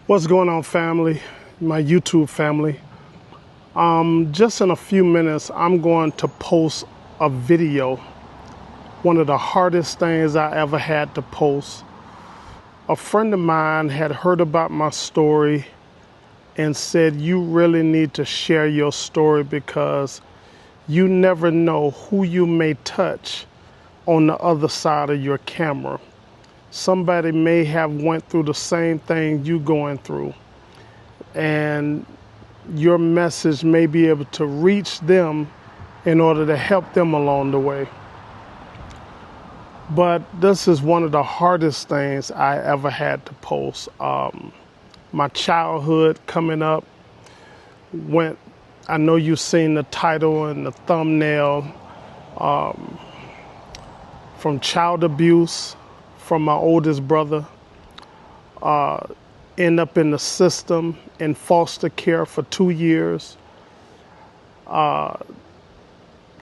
What's going on, family? My YouTube family. Just in a few minutes, I'm going to post a video. One of the hardest things I ever had to post. A friend of mine had heard about my story and said, you really need to share your story because you never know who you may touch on the other side of your camera. Somebody may have went through the same thing you going through, and your message may be able to reach them in order to help them along the way. But this is one of the hardest things I ever had to post. My childhood coming up I know you've seen the title and the thumbnail, from child abuse from my oldest brother, end up in the system in foster care for 2 years,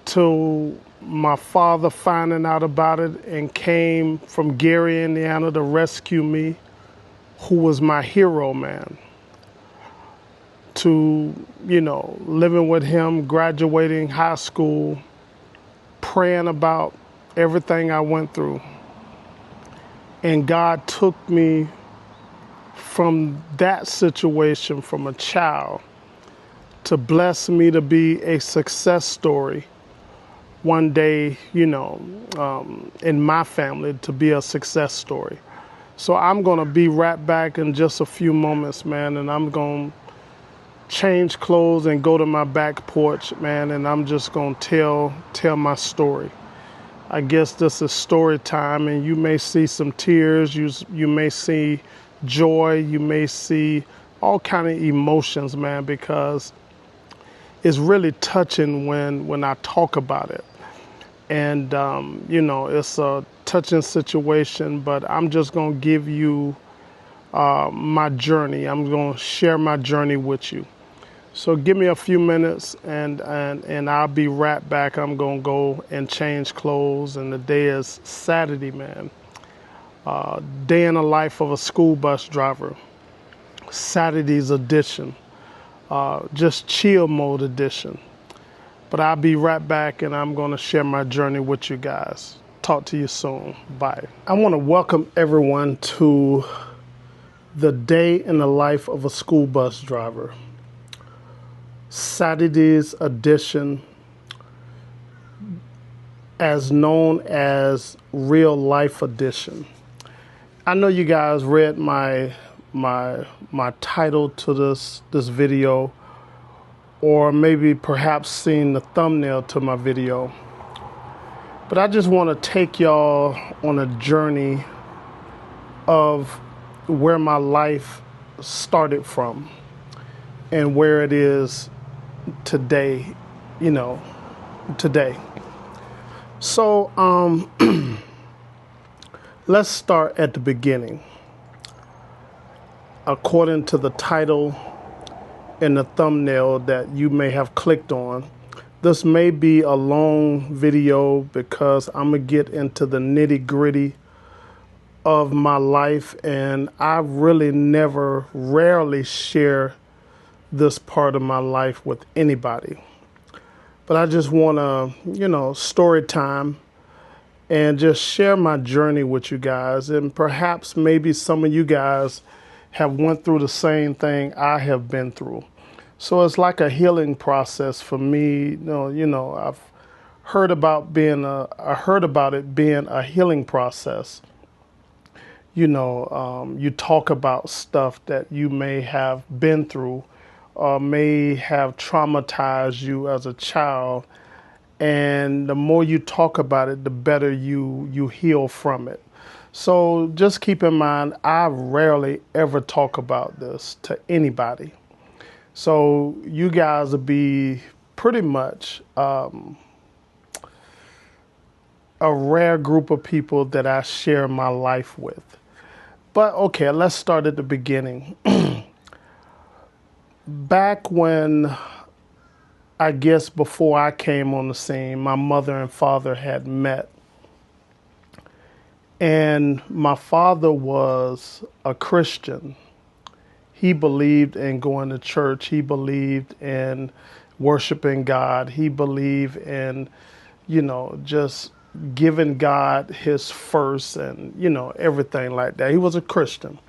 to my father finding out about it and came from Gary, Indiana to rescue me, who was my hero, man, to, living with him, graduating high school, praying about everything I went through. And God took me from that situation, from a child, to bless me to be a success story one day, in my family, to be a success story. So I'm going to be right back in just a few moments, man, and I'm going to change clothes and go to my back porch, man, and I'm just going to tell my story. I guess this is story time, and you may see some tears, you may see joy, you may see all kind of emotions, man, because it's really touching when I talk about it. And, it's a touching situation, but I'm just going to give you my journey. I'm going to share my journey with you. So give me a few minutes and I'll be right back. I'm going to go and change clothes. And the day is Saturday, man. Day in the life of a school bus driver. Saturday's edition. Just chill mode edition. But I'll be right back and I'm going to share my journey with you guys. Talk to you soon. Bye. I want to welcome everyone to the day in the life of a school bus driver. Saturday's edition, as known as real life edition. I know you guys read my title to this video, or maybe perhaps seen the thumbnail to my video. But I just want to take y'all on a journey of where my life started from and where it is today, today. So let's start at the beginning. According to the title and the thumbnail that you may have clicked on, this may be a long video because I'm gonna get into the nitty-gritty of my life, and I really rarely share this part of my life with anybody. But I just want to, story time and just share my journey with you guys. And perhaps maybe some of you guys have went through the same thing I have been through. So it's like a healing process for me. I've heard about it being a healing process. You talk about stuff that you may have been through, may have traumatized you as a child, and the more you talk about it, the better you heal from it. So just keep in mind, I rarely ever talk about this to anybody. So you guys will be pretty much a rare group of people that I share my life with. But okay, let's start at the beginning. Back when, I guess before I came on the scene, my mother and father had met. And my father was a Christian. he believed in going to church. He believed in worshiping God. He believed in, just giving God his first and, everything like that. He was a Christian.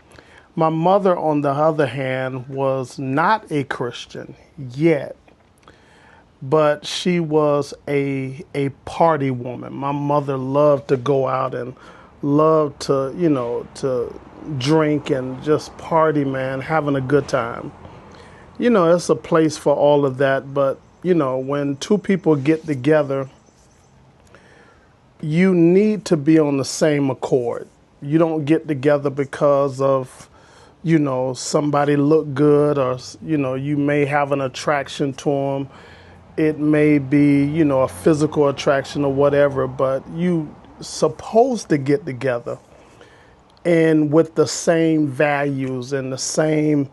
My mother, on the other hand, was not a Christian yet, but she was a party woman. My mother loved to go out and loved to, to drink and just party, man, having a good time. It's a place for all of that, but, when two people get together, you need to be on the same accord. You don't get together because of, somebody look good or, you may have an attraction to them. It may be, a physical attraction or whatever, but you supposed to get together and with the same values and the same,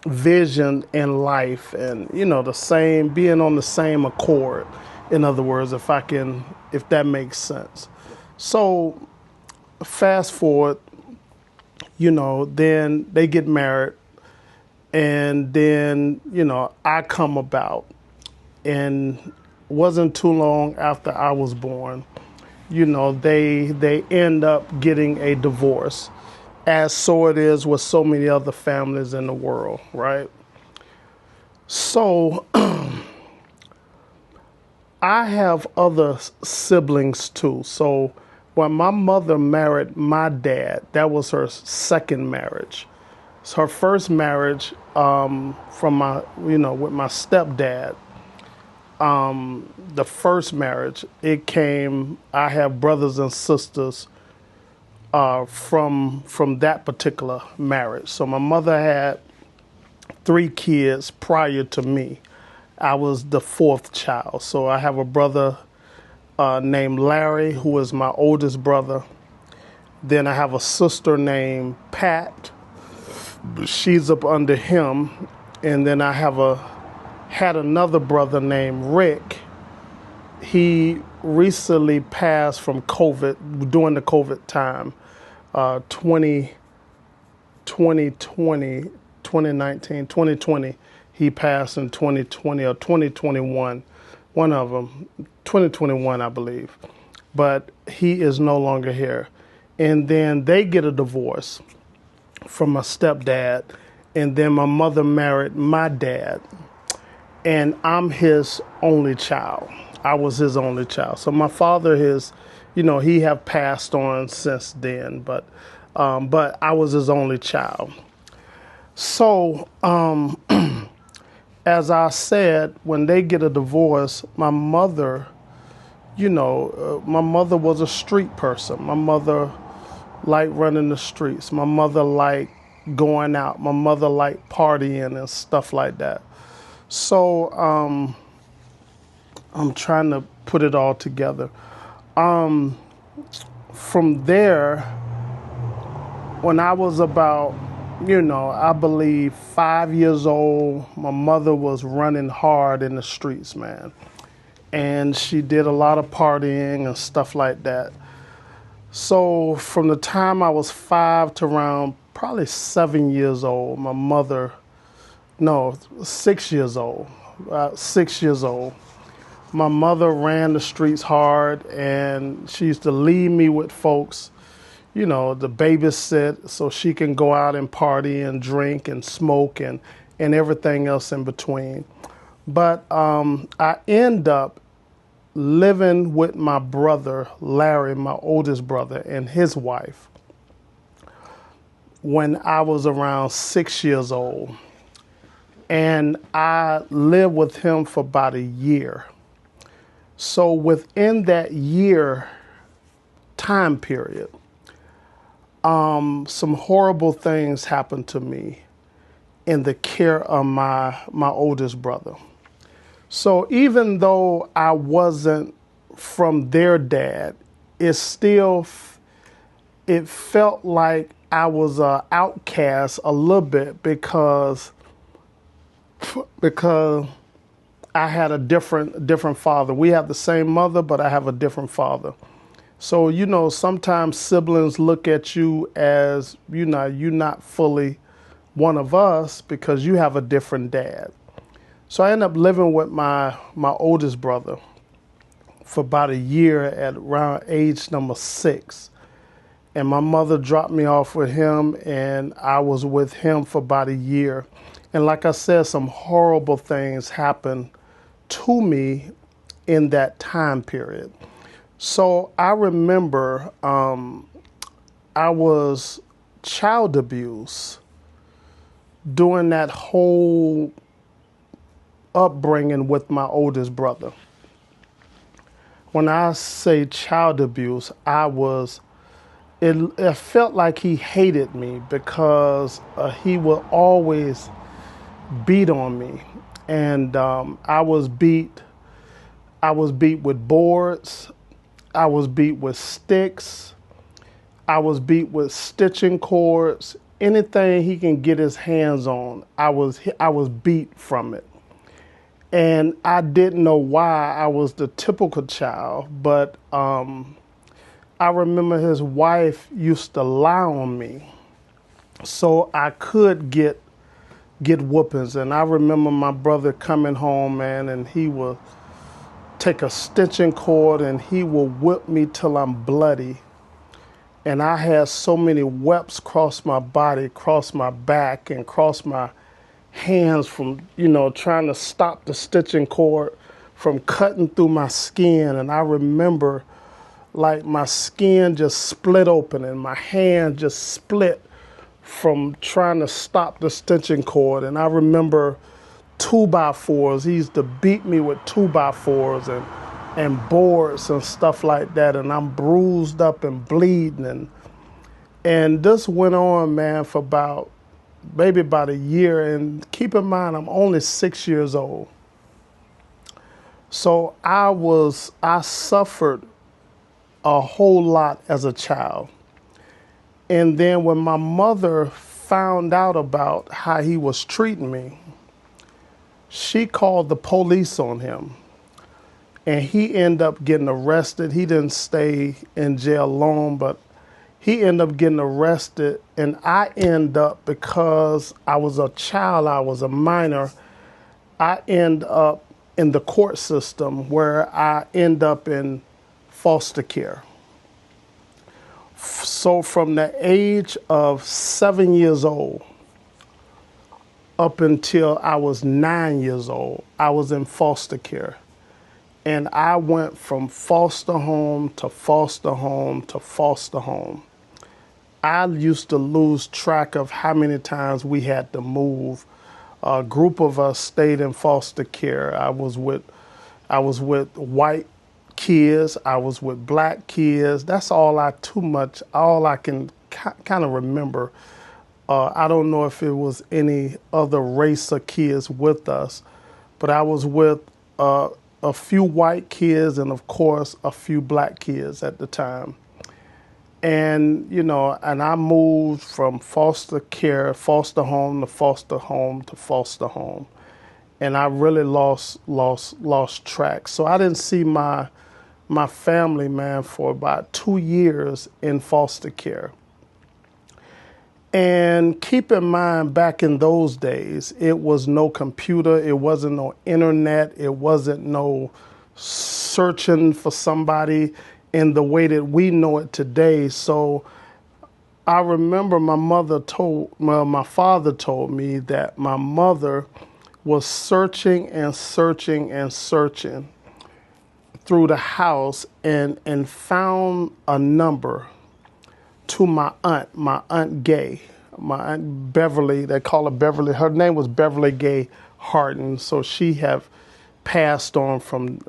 vision in life and, the same, being on the same accord. In other words, if that makes sense. So fast forward, then they get married, and then, I come about, and wasn't too long after I was born, they end up getting a divorce, as so it is with so many other families in the world, right? So I have other siblings too. So when my mother married my dad, that was her second marriage. It's her first marriage from my, with my stepdad. The first marriage, I have brothers and sisters from that particular marriage. So my mother had 3 kids prior to me. I was the 4th child. So I have a brother named Larry, who is my oldest brother. Then I have a sister named Pat. She's up under him. And then I had another brother named Rick. He recently passed from COVID, during the COVID time, 2020. He passed in 2020 or 2021, one of them, 2021, I believe. But he is no longer here. And then they get a divorce from my stepdad. And then my mother married my dad. And I'm his only child. I was his only child. So my father he have passed on since then, but I was his only child. So, as I said, when they get a divorce, my mother, my mother was a street person. My mother liked running the streets. My mother liked going out. My mother liked partying and stuff like that. So, I'm trying to put it all together. From there, when I was about, I believe 5 years old, my mother was running hard in the streets, man. And she did a lot of partying and stuff like that. So from the time I was 5 to around probably 7 years old, 6 years old, 6 years old, my mother ran the streets hard, and she used to leave me with folks, to babysit so she can go out and party and drink and smoke and everything else in between. But I end up living with my brother, Larry, my oldest brother, and his wife when I was around 6 years old. And I lived with him for about a year. So within that year time period, some horrible things happened to me in the care of my oldest brother. So even though I wasn't from their dad, it felt like I was an outcast a little bit because I had a different father. We have the same mother, but I have a different father. So, sometimes siblings look at you as, you're not fully one of us because you have a different dad. So I ended up living with my oldest brother for about a year at around age number 6. And my mother dropped me off with him, and I was with him for about a year. And like I said, some horrible things happened to me in that time period. So I remember I was child abused during that whole upbringing with my oldest brother. When I say child abuse, it felt like he hated me because he would always beat on me. And I was beat with boards. I was beat with sticks. I was beat with stitching cords. Anything he can get his hands on, I was beat from it. And I didn't know why. I was the typical child, but I remember his wife used to lie on me so I could get whoopings. And I remember my brother coming home, man, and he would take a stitching cord and he will whip me till I'm bloody. And I had so many webs cross my body, cross my back, and cross my hands from, trying to stop the stitching cord from cutting through my skin. And I remember like my skin just split open and my hand just split from trying to stop the stitching cord. And I remember 2x4s. He used to beat me with 2x4s and boards and stuff like that. And I'm bruised up and bleeding. And this went on, man, for about a year. And keep in mind, I'm only 6 years old. So I suffered a whole lot as a child. And then when my mother found out about how he was treating me, she called the police on him. And he ended up getting arrested. He didn't stay in jail long, but he ended up getting arrested. And I ended up, because I was a child, I was a minor, I ended up in the court system where I ended up in foster care. So from the age of 7 years old up until I was 9 years old, I was in foster care. And I went from foster home to foster home to foster home. I used to lose track of how many times we had to move. A group of us stayed in foster care. I was with white kids. I was with black kids. That's all I can kind of remember. I don't know if it was any other race of kids with us, but I was with a few white kids and, of course, a few black kids at the time. And, and I moved from foster care, foster home to foster home to foster home. And I really lost track. So I didn't see my family, man, for about 2 years in foster care. And keep in mind, back in those days, it was no computer, it wasn't no internet, it wasn't no searching for somebody in the way that we know it today. So I remember my father told me that my mother was searching and searching and searching through the house and found a number to my aunt Gay, my Aunt Beverly. They call her Beverly. Her name was Beverly Gay Harden. So she have passed on from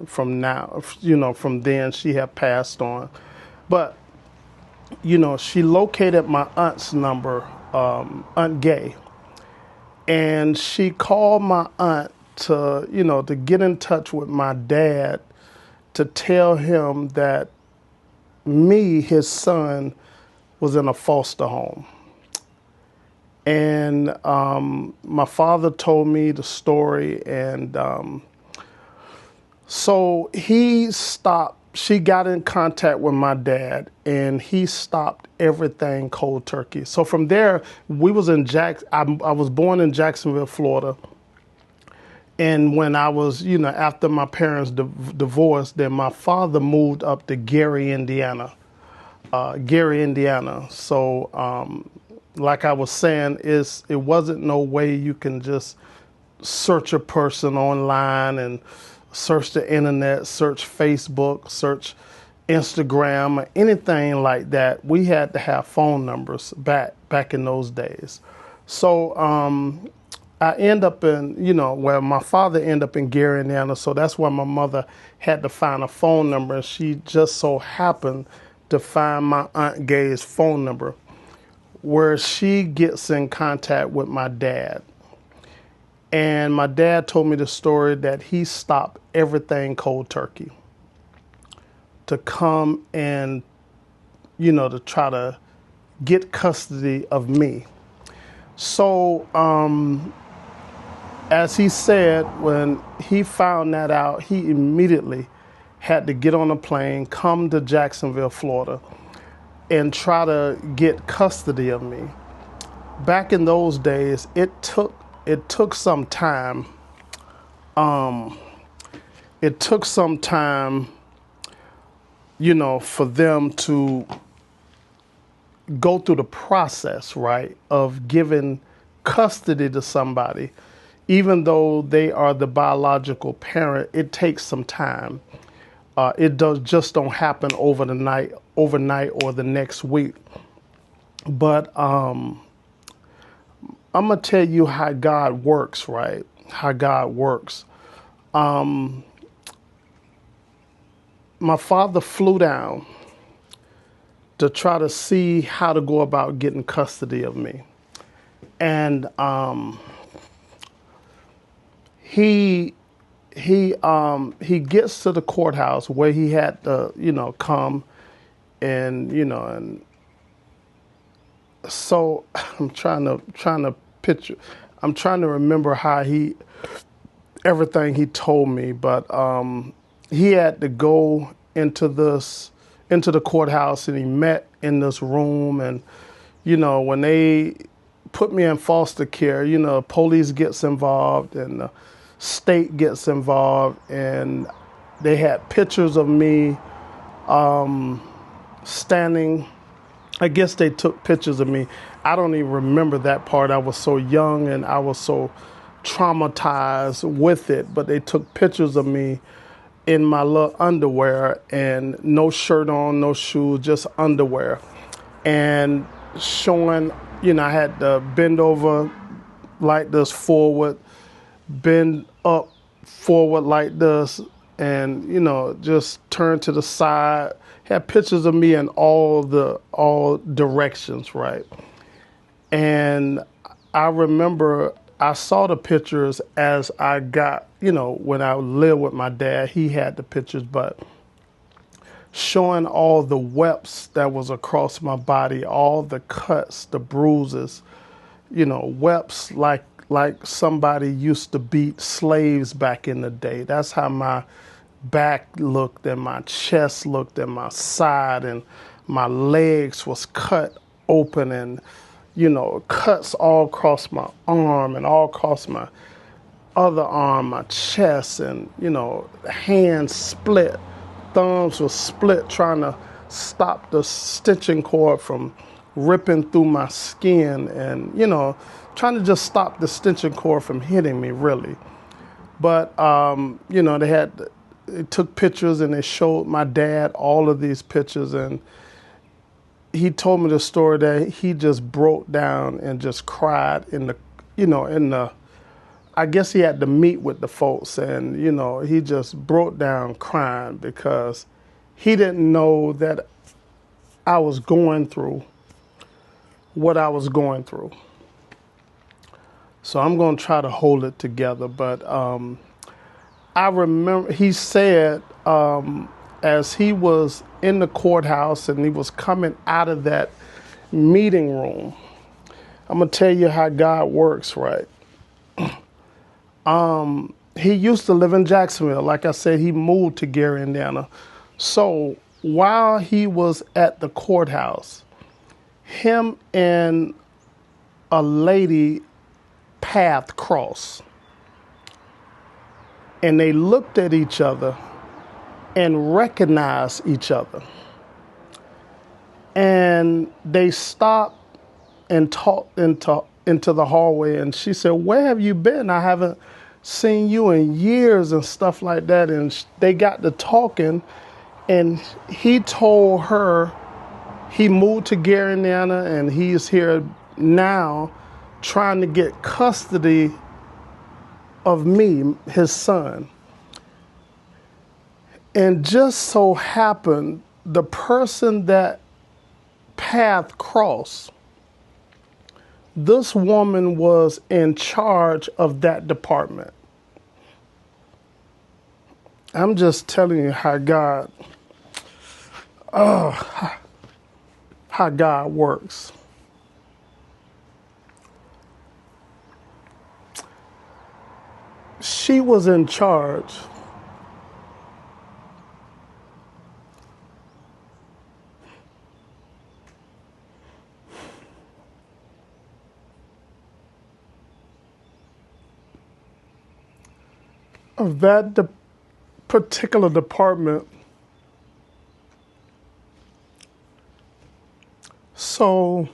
now, from then she have passed on. But, she located my aunt's number, Aunt Gay. And she called my aunt to get in touch with my dad to tell him that me, his son, was in a foster home. And my father told me the story, and so he stopped she got in contact with my dad, and he stopped everything cold turkey. So from there, we was in I was born in Jacksonville, Florida. And when I was, after my parents divorced, then my father moved up to Gary, Indiana. So, like I was saying, it wasn't no way you can just search a person online and search the internet, search Facebook, search Instagram, or anything like that. We had to have phone numbers back in those days. So I end up in, my father ended up in Gary, Indiana. So that's why my mother had to find a phone number. And she just so happened to find my Aunt Gay's phone number, where she gets in contact with my dad. And my dad told me the story that he stopped everything cold turkey to come and, to try to get custody of me. So, as he said, when he found that out, he immediately had to get on a plane, come to Jacksonville, Florida, and try to get custody of me. Back in those days, it took some time. It took some time, for them to go through the process, right, of giving custody to somebody. Even though they are the biological parent, it takes some time. It just don't happen overnight or the next week. But I'm gonna tell you how God works, right? How God works. My father flew down to try to see how to go about getting custody of me, and he gets to the courthouse where he had to, come and, and so I'm trying to picture, I'm trying to remember how everything he told me, but he had to go into the courthouse, and he met in this room, and, when they put me in foster care, police gets involved, and the state gets involved, and they had pictures of me standing. I guess they took pictures of me. I don't even remember that part. I was so young and I was so traumatized with it, but they took pictures of me in my little underwear and no shirt on, no shoes, just underwear, and showing, I had to bend over like this forward, bend up forward like this, and just turn to the side. Had pictures of me in all directions, right? And I remember I saw the pictures as I got, when I lived with my dad, he had the pictures, but showing all the webs that was across my body, all the cuts, the bruises, webs like somebody used to beat slaves back in the day. That's how my back looked, and my chest looked, and my side, and my legs was cut open, and cuts all across my arm and all across my other arm, my chest, and hands split, thumbs were split, trying to stop the stitching cord from ripping through my skin, and trying to just stop the stitching cord from hitting me, really. But they took pictures, and they showed my dad all of these pictures, and he told me the story that he just broke down and just cried I guess he had to meet with the folks, and, he just broke down crying because he didn't know that I was going through what I was going through. So I'm going to try to hold it together. But I remember he said, as he was in the courthouse and he was coming out of that meeting room, I'm going to tell you how God works, right? He used to live in Jacksonville. Like I said, he moved to Gary, Indiana. So while he was at the courthouse, him and a lady path crossed. And they looked at each other and recognized each other. And they stopped and talked into the hallway. And she said, "Where have you been? I haven't seen you in years," and stuff like that. And they got to talking, and he told her he moved to Gary, Indiana, and he's here now trying to get custody of me, his son. And just so happened, the person that path crossed, this woman was in charge of that department. I'm just telling you how God works. She was in charge of that particular department. So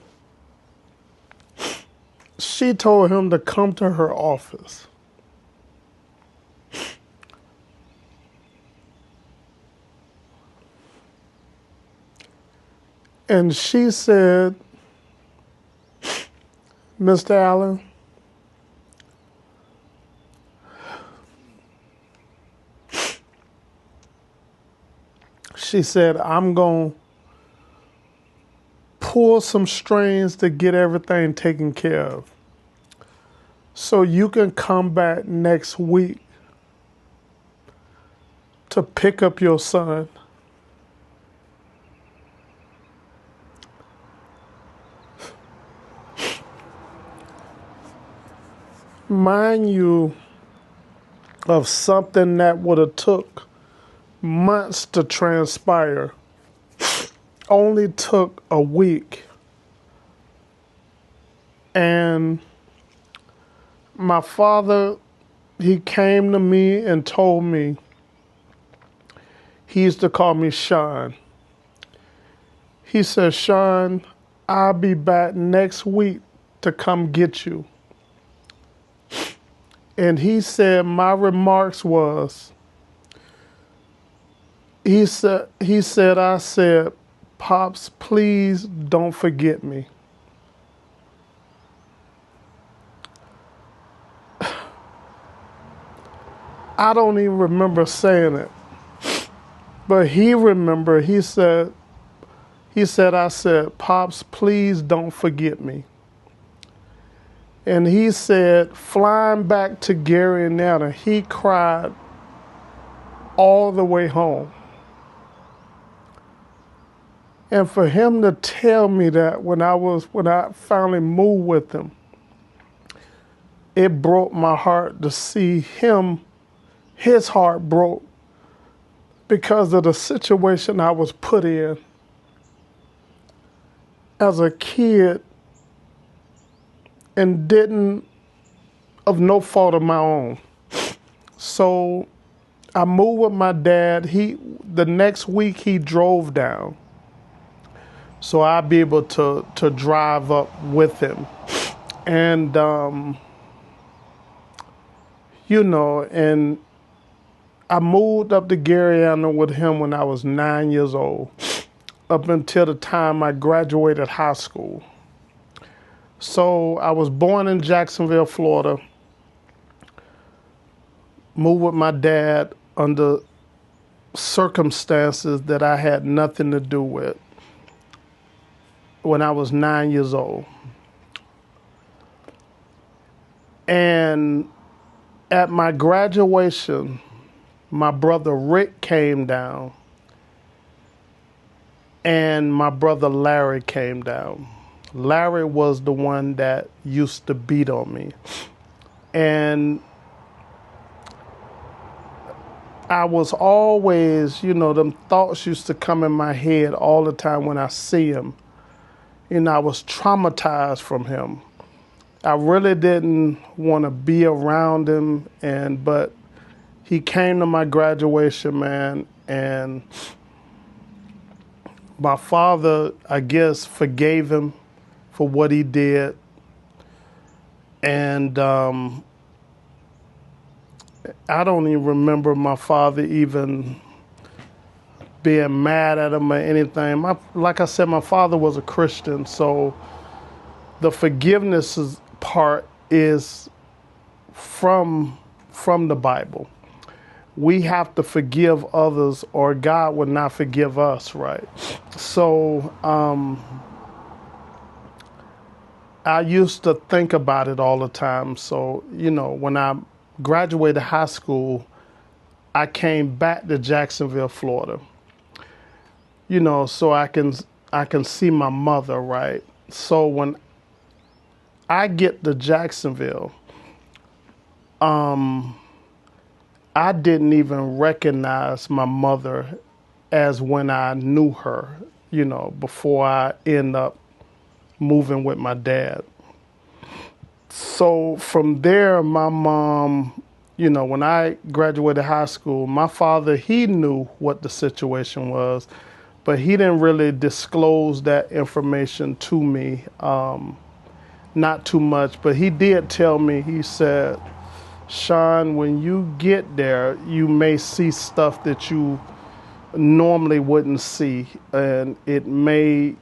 she told him to come to her office. And she said, "Mr. Allen, she said, I'm going to pull some strings to get everything taken care of. So you can come back next week to pick up your son." Mind you, of something that would have took months to transpire, only took a week. And my father, he came to me and told me, he used to call me Sean. He said, "Sean, I'll be back next week to come get you." And he said, my remarks was, I said, "Pops, please don't forget me." I don't even remember saying it, but he remembered. He said, I said, "Pops, please don't forget me." And he said, flying back to Gary, Indiana, he cried all the way home. And for him to tell me that when I finally moved with him, it broke my heart to see him, his heart broke because of the situation I was put in as a kid, and didn't, of no fault of my own. So I moved with my dad. The next week he drove down, so I'd be able to drive up with him. And, and I moved up to Gary, Indiana with him when I was 9 years old, up until the time I graduated high school. So I was born in Jacksonville, Florida, moved with my dad under circumstances that I had nothing to do with when I was 9 years old. And at my graduation, my brother Rick came down and my brother Larry came down. Larry was the one that used to beat on me. And I was always, them thoughts used to come in my head all the time when I see him. I was traumatized from him. I really didn't want to be around him, but he came to my graduation, man, and my father, I guess, forgave him for what he did. And I don't even remember my father even being mad at him or anything. Like I said, my father was a Christian, so the forgiveness part is from the Bible. We have to forgive others or God would not forgive us, right? So I used to think about it all the time. So, when I graduated high school, I came back to Jacksonville, Florida. So I can see my mother, right? So when I get to Jacksonville, I didn't even recognize my mother as when I knew her, before I end up moving with my dad. So from there, my mom, when I graduated high school, my father, he knew what the situation was, but he didn't really disclose that information to me, not too much. But he did tell me, he said, Sean, when you get there, you may see stuff that you normally wouldn't see. And it may,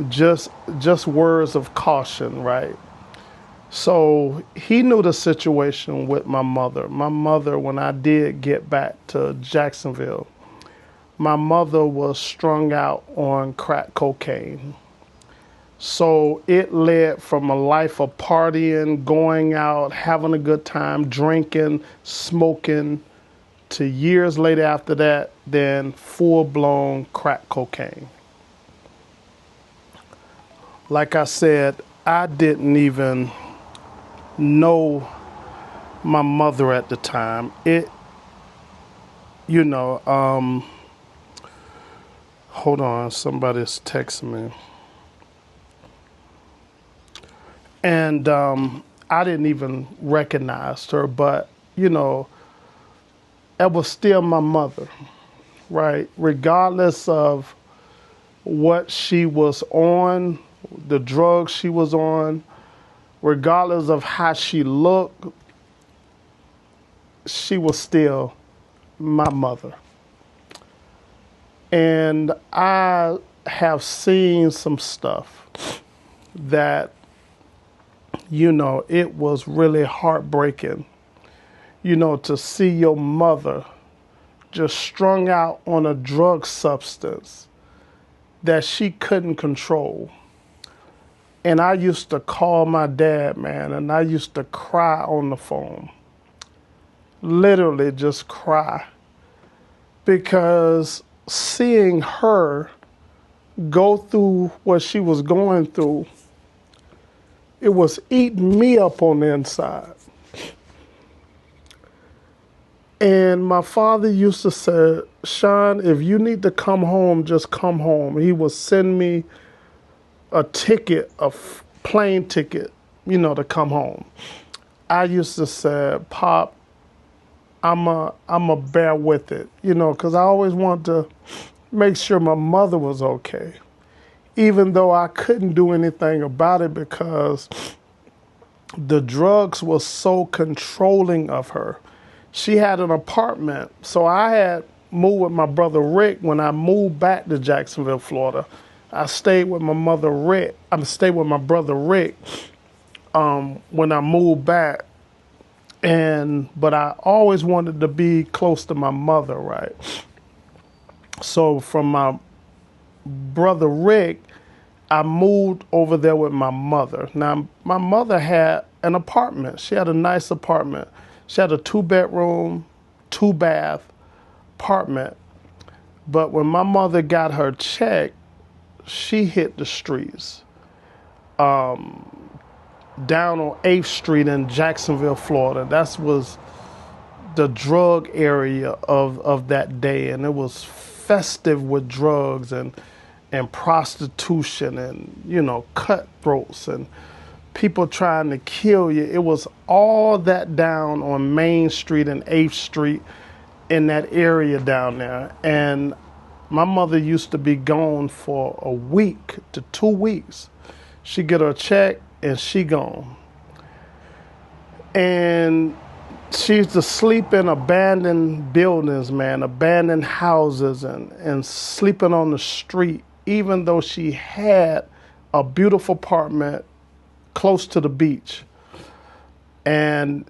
just words of caution, right? So he knew the situation with my mother. My mother, when I did get back to Jacksonville, my mother was strung out on crack cocaine. So it led from a life of partying, going out, having a good time, drinking, smoking, to years later after that, then full-blown crack cocaine. Like I said, I didn't even know my mother at the time. Hold on, somebody's texting me. And I didn't even recognize her, but, it was still my mother, right? Regardless of what she was on, the drugs she was on, regardless of how she looked, she was still my mother. And I have seen some stuff that, it was really heartbreaking, to see your mother just strung out on a drug substance that she couldn't control. And I used to call my dad, man, and I used to cry on the phone. Literally just cry. Because seeing her go through what she was going through, it was eating me up on the inside. And my father used to say, Sean, if you need to come home, just come home. He would send me a ticket, a plane ticket, to come home. I used to say, Pop, I'm a bear with it, because I always wanted to make sure my mother was okay, even though I couldn't do anything about it because the drugs were so controlling of her. She had an apartment, so I had moved with my brother Rick. When I moved back to Jacksonville, Florida, I stayed with my brother Rick when I moved back. But I always wanted to be close to my mother, right? So from my brother Rick, I moved over there with my mother. Now, my mother had an apartment. She had a nice apartment. She had a 2-bedroom, 2-bath apartment. But when my mother got her check, she hit the streets. down on 8th Street in Jacksonville, Florida. That was the drug area of that day, and it was festive with drugs and prostitution and, you know, cutthroats and people trying to kill you. It was all that down on Main Street and 8th Street in that area down there. And my mother used to be gone for a week to 2 weeks. She get her check and she gone. And she used to sleep in abandoned buildings, man, abandoned houses and sleeping on the street, even though she had a beautiful apartment close to the beach. And,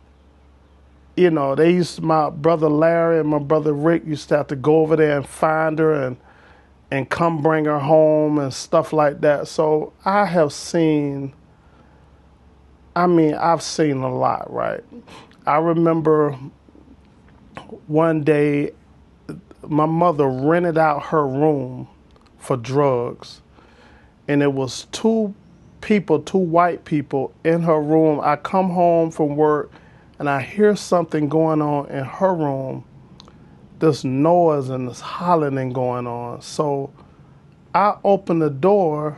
you know, my brother Larry and my brother Rick used to have to go over there and find her and come bring her home and stuff like that. So I've seen a lot, right? I remember one day my mother rented out her room for drugs, and it was two white people in her room. I come home from work and I hear something going on in her room, this noise and this hollering going on. So I opened the door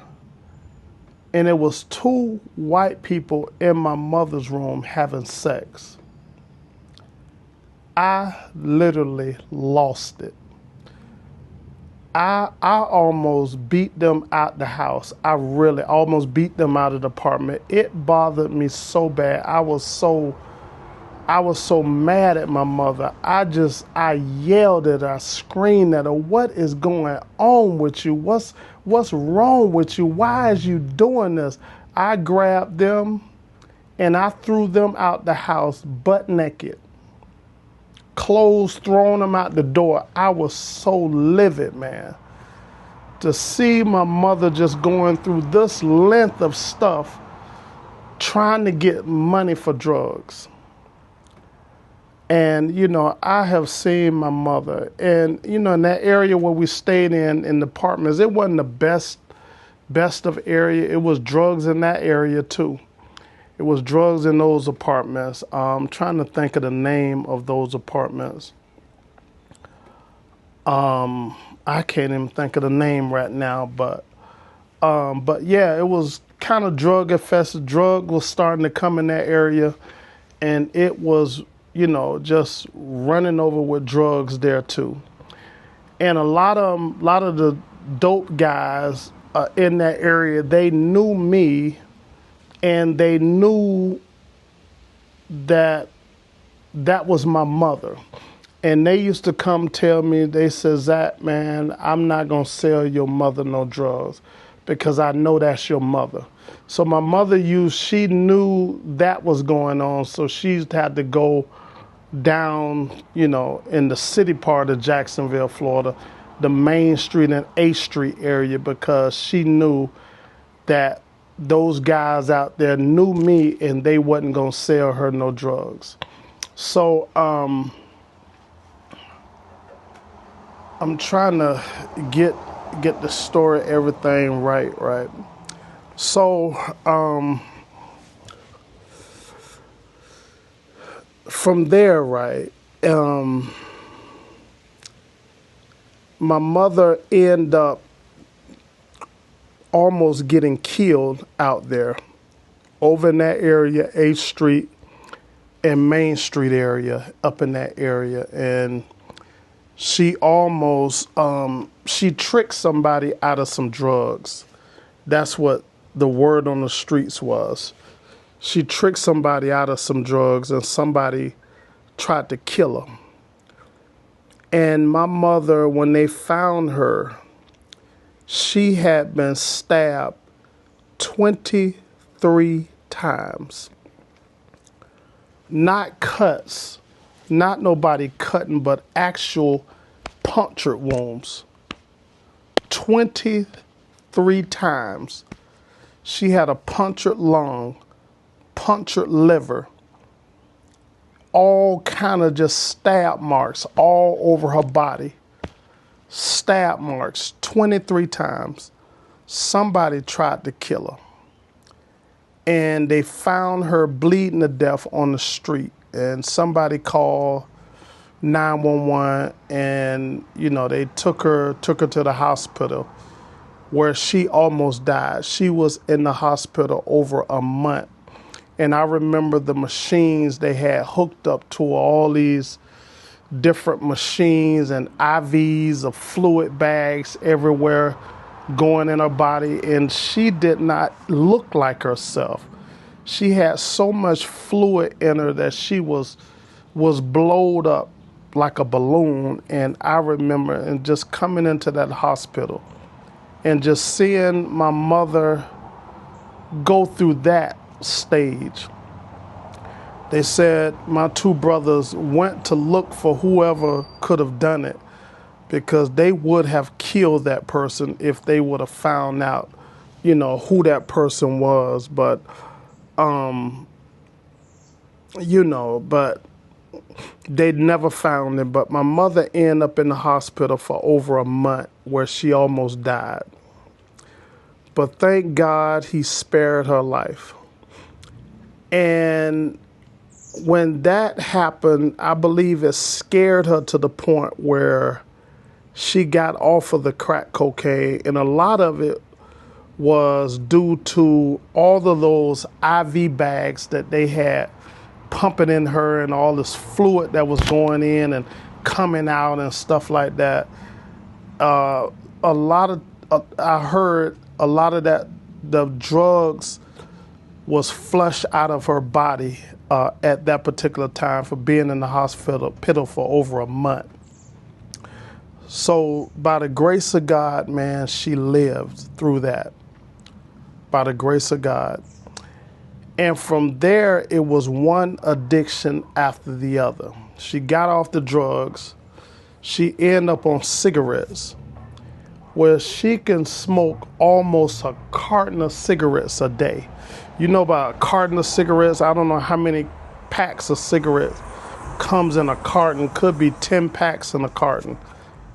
and it was two white people in my mother's room having sex. I literally lost it. I almost beat them out the house. I really almost beat them out of the apartment. It bothered me so bad. I was so mad at my mother. I yelled at her, I screamed at her, "What is going on with you? What's wrong with you? Why is you doing this?" I grabbed them and I threw them out the house butt naked. Clothes, throwing them out the door. I was so livid, man. To see my mother just going through this length of stuff, trying to get money for drugs. And, you know, I have seen my mother, and, you know, in that area where we stayed in the apartments, it wasn't the best of area. It was drugs in that area too. It was drugs in those apartments. I'm trying to think of the name of those apartments. I can't even think of the name right now, but yeah, it was kind of drug infested. Drug was starting to come in that area, and it was, you know, just running over with drugs there too. And a lot of the dope guys in that area, they knew me. And they knew that was my mother. And they used to come tell me, they said, "Zach, man, I'm not going to sell your mother no drugs because I know that's your mother." So my mother she knew that was going on. So she had to go down, you know, in the city part of Jacksonville, Florida, the Main Street and 8th Street area, because she knew that those guys out there knew me and they wasn't going to sell her no drugs. So I'm trying to get the story, everything right. So from there, right, my mother ended up almost getting killed out there over in that area, 8th Street and Main Street area, up in that area. And she almost, she tricked somebody out of some drugs. That's what the word on the streets was. She tricked somebody out of some drugs and somebody tried to kill her. And my mother, when they found her, she had been stabbed 23 times. Not cuts, not nobody cutting, but actual punctured wounds. 23 times. She had a punctured lung, punctured liver, all kind of just stab marks all over her body. Stab marks 23 times. Somebody tried to kill her. and they found her bleeding to death on the street. And somebody called 911, and they took her to the hospital, where she almost died. She was in the hospital over a month. And I remember the machines they had hooked up to all these different machines and IVs of fluid bags everywhere going in her body. And she did not look like herself. She had so much fluid in her that she was blowed up like a balloon. And I remember and just coming into that hospital and just seeing my mother go through that stage. They said my two brothers went to look for whoever could have done it, because they would have killed that person if they would have found out, who that person was. But, but they never found him. But my mother ended up in the hospital for over a month, where she almost died. But thank God he spared her life. And when that happened, I believe it scared her to the point where she got off of the crack cocaine. And a lot of it was due to all of those IV bags that they had pumping in her, and all this fluid that was going in and coming out and stuff like that. I heard a lot of that, the drugs was flushed out of her body at that particular time for being in the hospital for over a month. So by the grace of God, man, she lived through that. By the grace of God. And from there, it was one addiction after the other. She got off the drugs. She ended up on cigarettes, where she can smoke almost a carton of cigarettes a day. You know about a carton of cigarettes? I don't know how many packs of cigarettes comes in a carton. Could be 10 packs in a carton.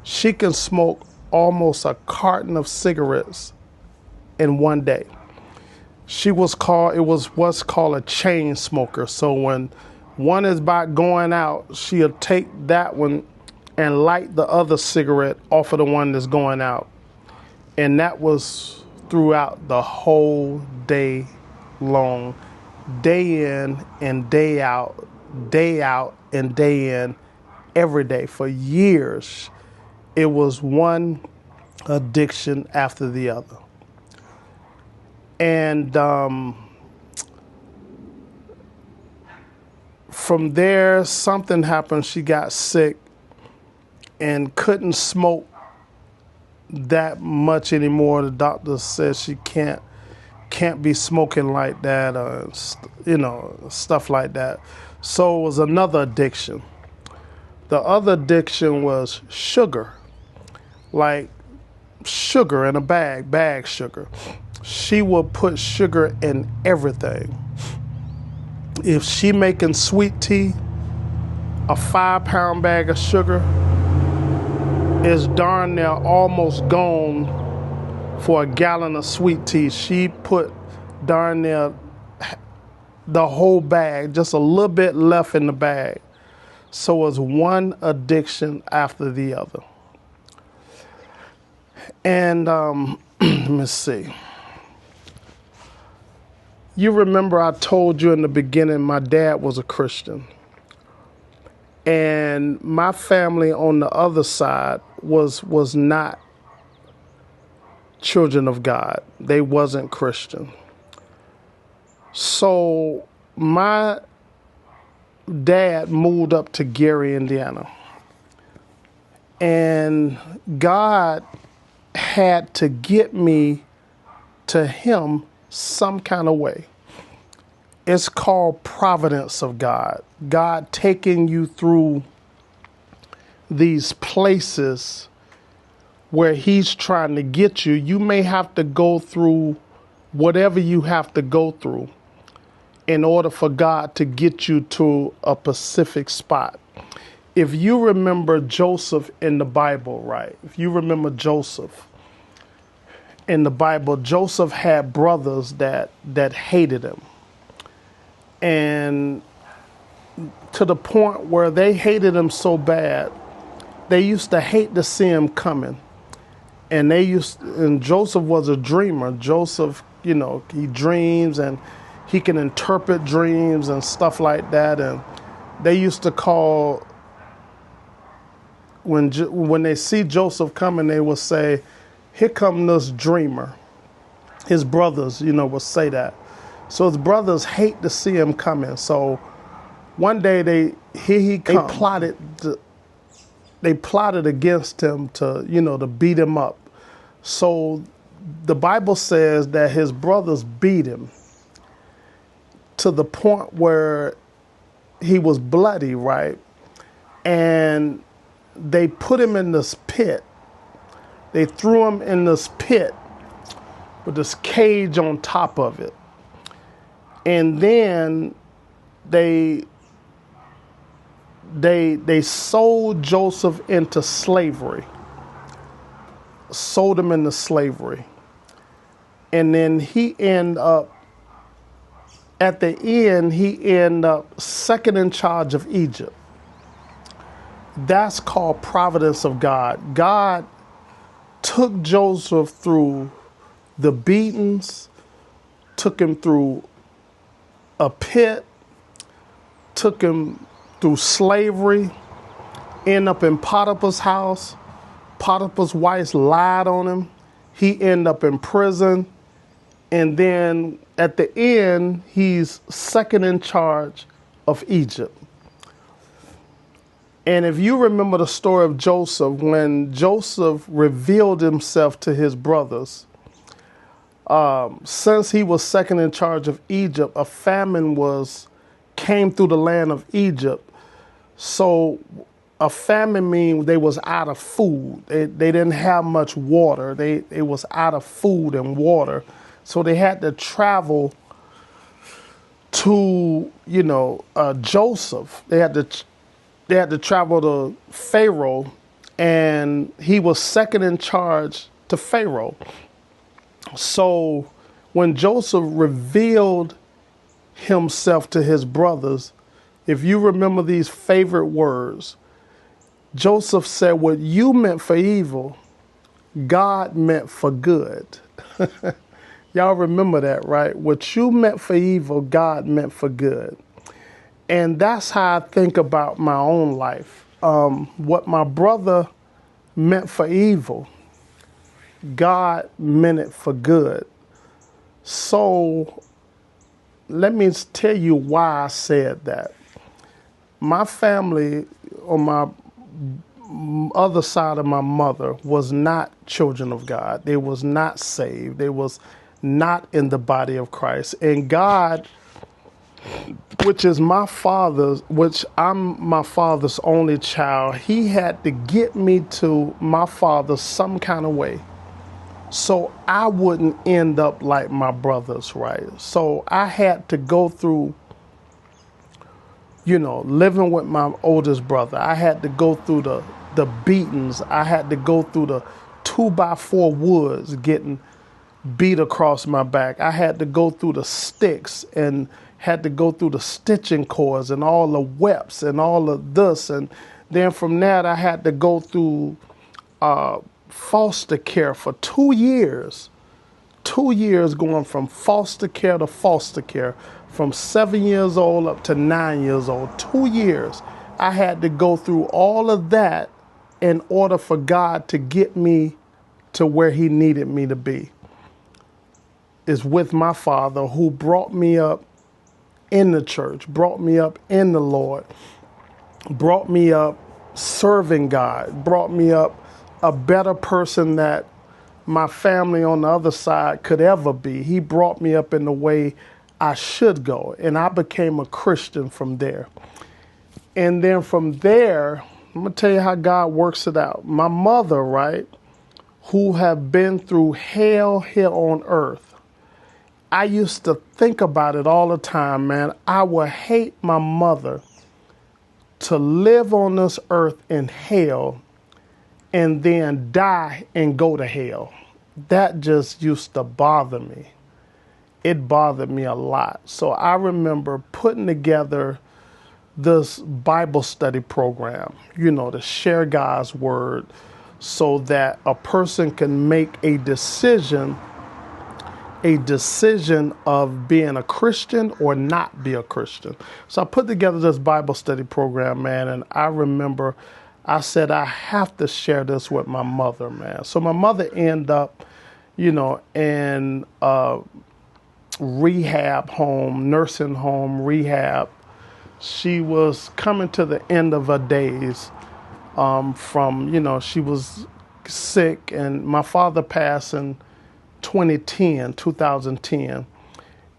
She can smoke almost a carton of cigarettes in one day. It was what's called a chain smoker. So when one is about going out, she'll take that one and light the other cigarette off of the one that's going out. And that was throughout the whole day long, day in and day out and day in, every day for years. It was one addiction after the other. And from there, something happened. She got sick and couldn't smoke that much anymore. The doctor said she can't be smoking like that, stuff like that. So it was another addiction. The other addiction was sugar, like sugar in a bag sugar. She would put sugar in everything. If she making sweet tea, a 5-pound bag of sugar is darn near almost gone for a gallon of sweet tea. She put darn near the whole bag, just a little bit left in the bag. So it was one addiction after the other. And let me see. You remember I told you in the beginning my dad was a Christian. And my family on the other side was not children of God. They wasn't Christian. So my dad moved up to Gary, Indiana. And God had to get me to him some kind of way. It's called providence of God. God taking you through these places where he's trying to get you. You may have to go through whatever you have to go through in order for God to get you to a specific spot. If you remember Joseph in the Bible, right? If you remember Joseph, in the Bible, Joseph had brothers that hated him. And to the point where they hated him so bad, they used to hate to see him coming. And Joseph was a dreamer. Joseph, he dreams and he can interpret dreams and stuff like that. And they used to call, when they see Joseph coming, they would say, "Here come this dreamer." His brothers, would say that. So his brothers hate to see him coming. So one day he plotted against him to beat him up. So the Bible says that his brothers beat him to the point where he was bloody, right? And they put him in this pit. They threw him in this pit with this cage on top of it. And then they sold Joseph into slavery. Sold him into slavery. And then at the end, he ended up second in charge of Egypt. That's called providence of God. God took Joseph through the beatings, took him through a pit, took him through slavery, ended up in Potiphar's house. Potiphar's wife lied on him. He ended up in prison. And then at the end, he's second in charge of Egypt. And if you remember the story of Joseph, when Joseph revealed himself to his brothers, since he was second in charge of Egypt, a famine came through the land of Egypt. So a famine means they was out of food. They didn't have much water. They was out of food and water. So they had to travel to, Joseph. They had to travel to Pharaoh, and he was second in charge to Pharaoh. So when Joseph revealed himself to his brothers, if you remember these favorite words, Joseph said, "What you meant for evil, God meant for good." Y'all remember that, right? What you meant for evil, God meant for good. And that's how I think about my own life. What my brother meant for evil, God meant it for good. So let me tell you why I said that. My family, on my other side of my mother, was not children of God. They was not saved. They was not in the body of Christ. And God, which is my father's, which I'm my father's only child, he had to get me to my father some kind of way, so I wouldn't end up like my brothers, right? So I had to go through, living with my oldest brother. I had to go through the beatings. I had to go through the 2x4 woods getting beat across my back. I had to go through the sticks and had to go through the stitching cords and all the webs and all of this. And then from that, I had to go through foster care for 2 years. 2 years going from foster care to foster care, from 7 years old up to 9 years old. 2 years. I had to go through all of that in order for God to get me to where he needed me to be. Is with my father, who brought me up in the church, brought me up in the Lord, brought me up serving God, brought me up a better person that my family on the other side could ever be. He brought me up in the way I should go, and I became a Christian from there. And then from there, I'm going to tell you how God works it out. My mother, right, who have been through hell here on earth, I used to think about it all the time, man. I would hate my mother to live on this earth in hell and then die and go to hell. that just used to bother me. It bothered me a lot. So I remember putting together this Bible study program, to share God's word so that a person can make a decision of being a Christian or not be a Christian. So I put together this Bible study program, man, and I remember I said I have to share this with my mother, man. So my mother ended up, in rehab home, nursing home, rehab. She was coming to the end of her days she was sick, and my father passed in 2010,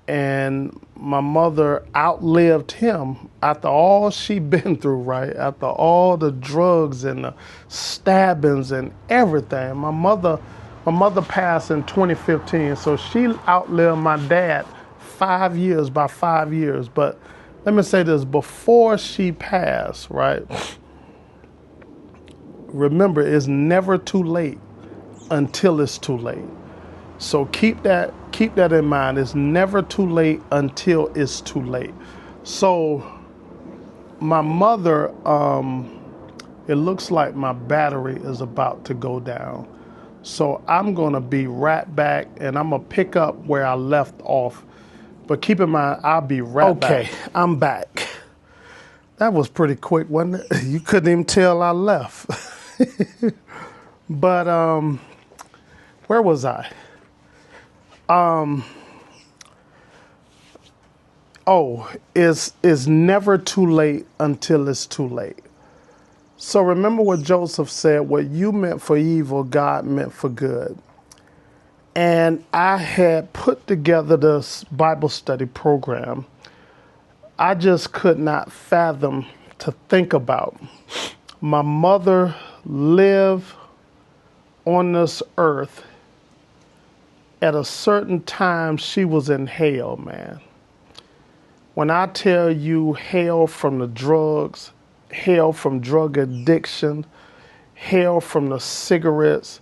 and my mother outlived him after all she'd been through, right? After all the drugs and the stabbings and everything. My mother passed in 2015, so she outlived my dad by 5 years. But let me say this, before she passed, right? Remember, it's never too late until it's too late. So keep that in mind. It's never too late until it's too late. So my mother, it looks like my battery is about to go down. So I'm going to be right back, and I'm going to pick up where I left off. But keep in mind, I'll be right back. Okay, I'm back. That was pretty quick, wasn't it? You couldn't even tell I left. But where was I? It's never too late until it's too late. So remember what Joseph said, what you meant for evil, God meant for good. And I had put together this Bible study program. I just could not fathom to think about. My mother lived on this earth. At a certain time, she was in hell, man. When I tell you hell from the drugs, hell from drug addiction, hell from the cigarettes,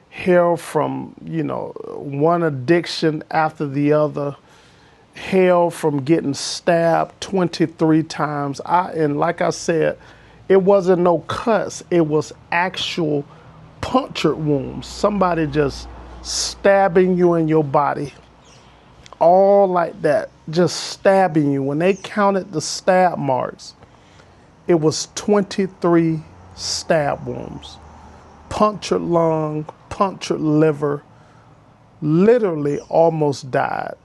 hell from, one addiction after the other, hell from getting stabbed 23 times. And like I said, it wasn't no cuts. It was actual punctured wounds. Somebody just stabbing you in your body. All like that. Just stabbing you. When they counted the stab marks, it was 23 stab wounds. Punctured lung, punctured liver. Literally almost died.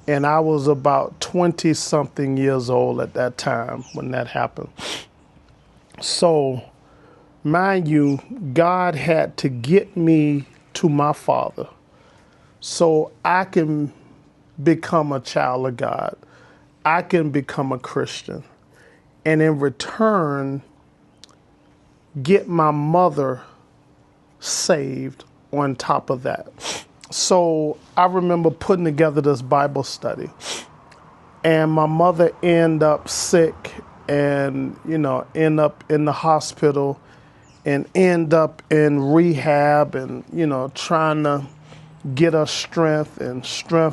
And I was about 20 something years old at that time when that happened. So, mind you, God had to get me to my Father so I can become a child of God. I can become a Christian. And in return, get my mother saved on top of that. So I remember putting together this Bible study, and my mother ended up sick and, end up in the hospital and end up in rehab and, trying to get her strength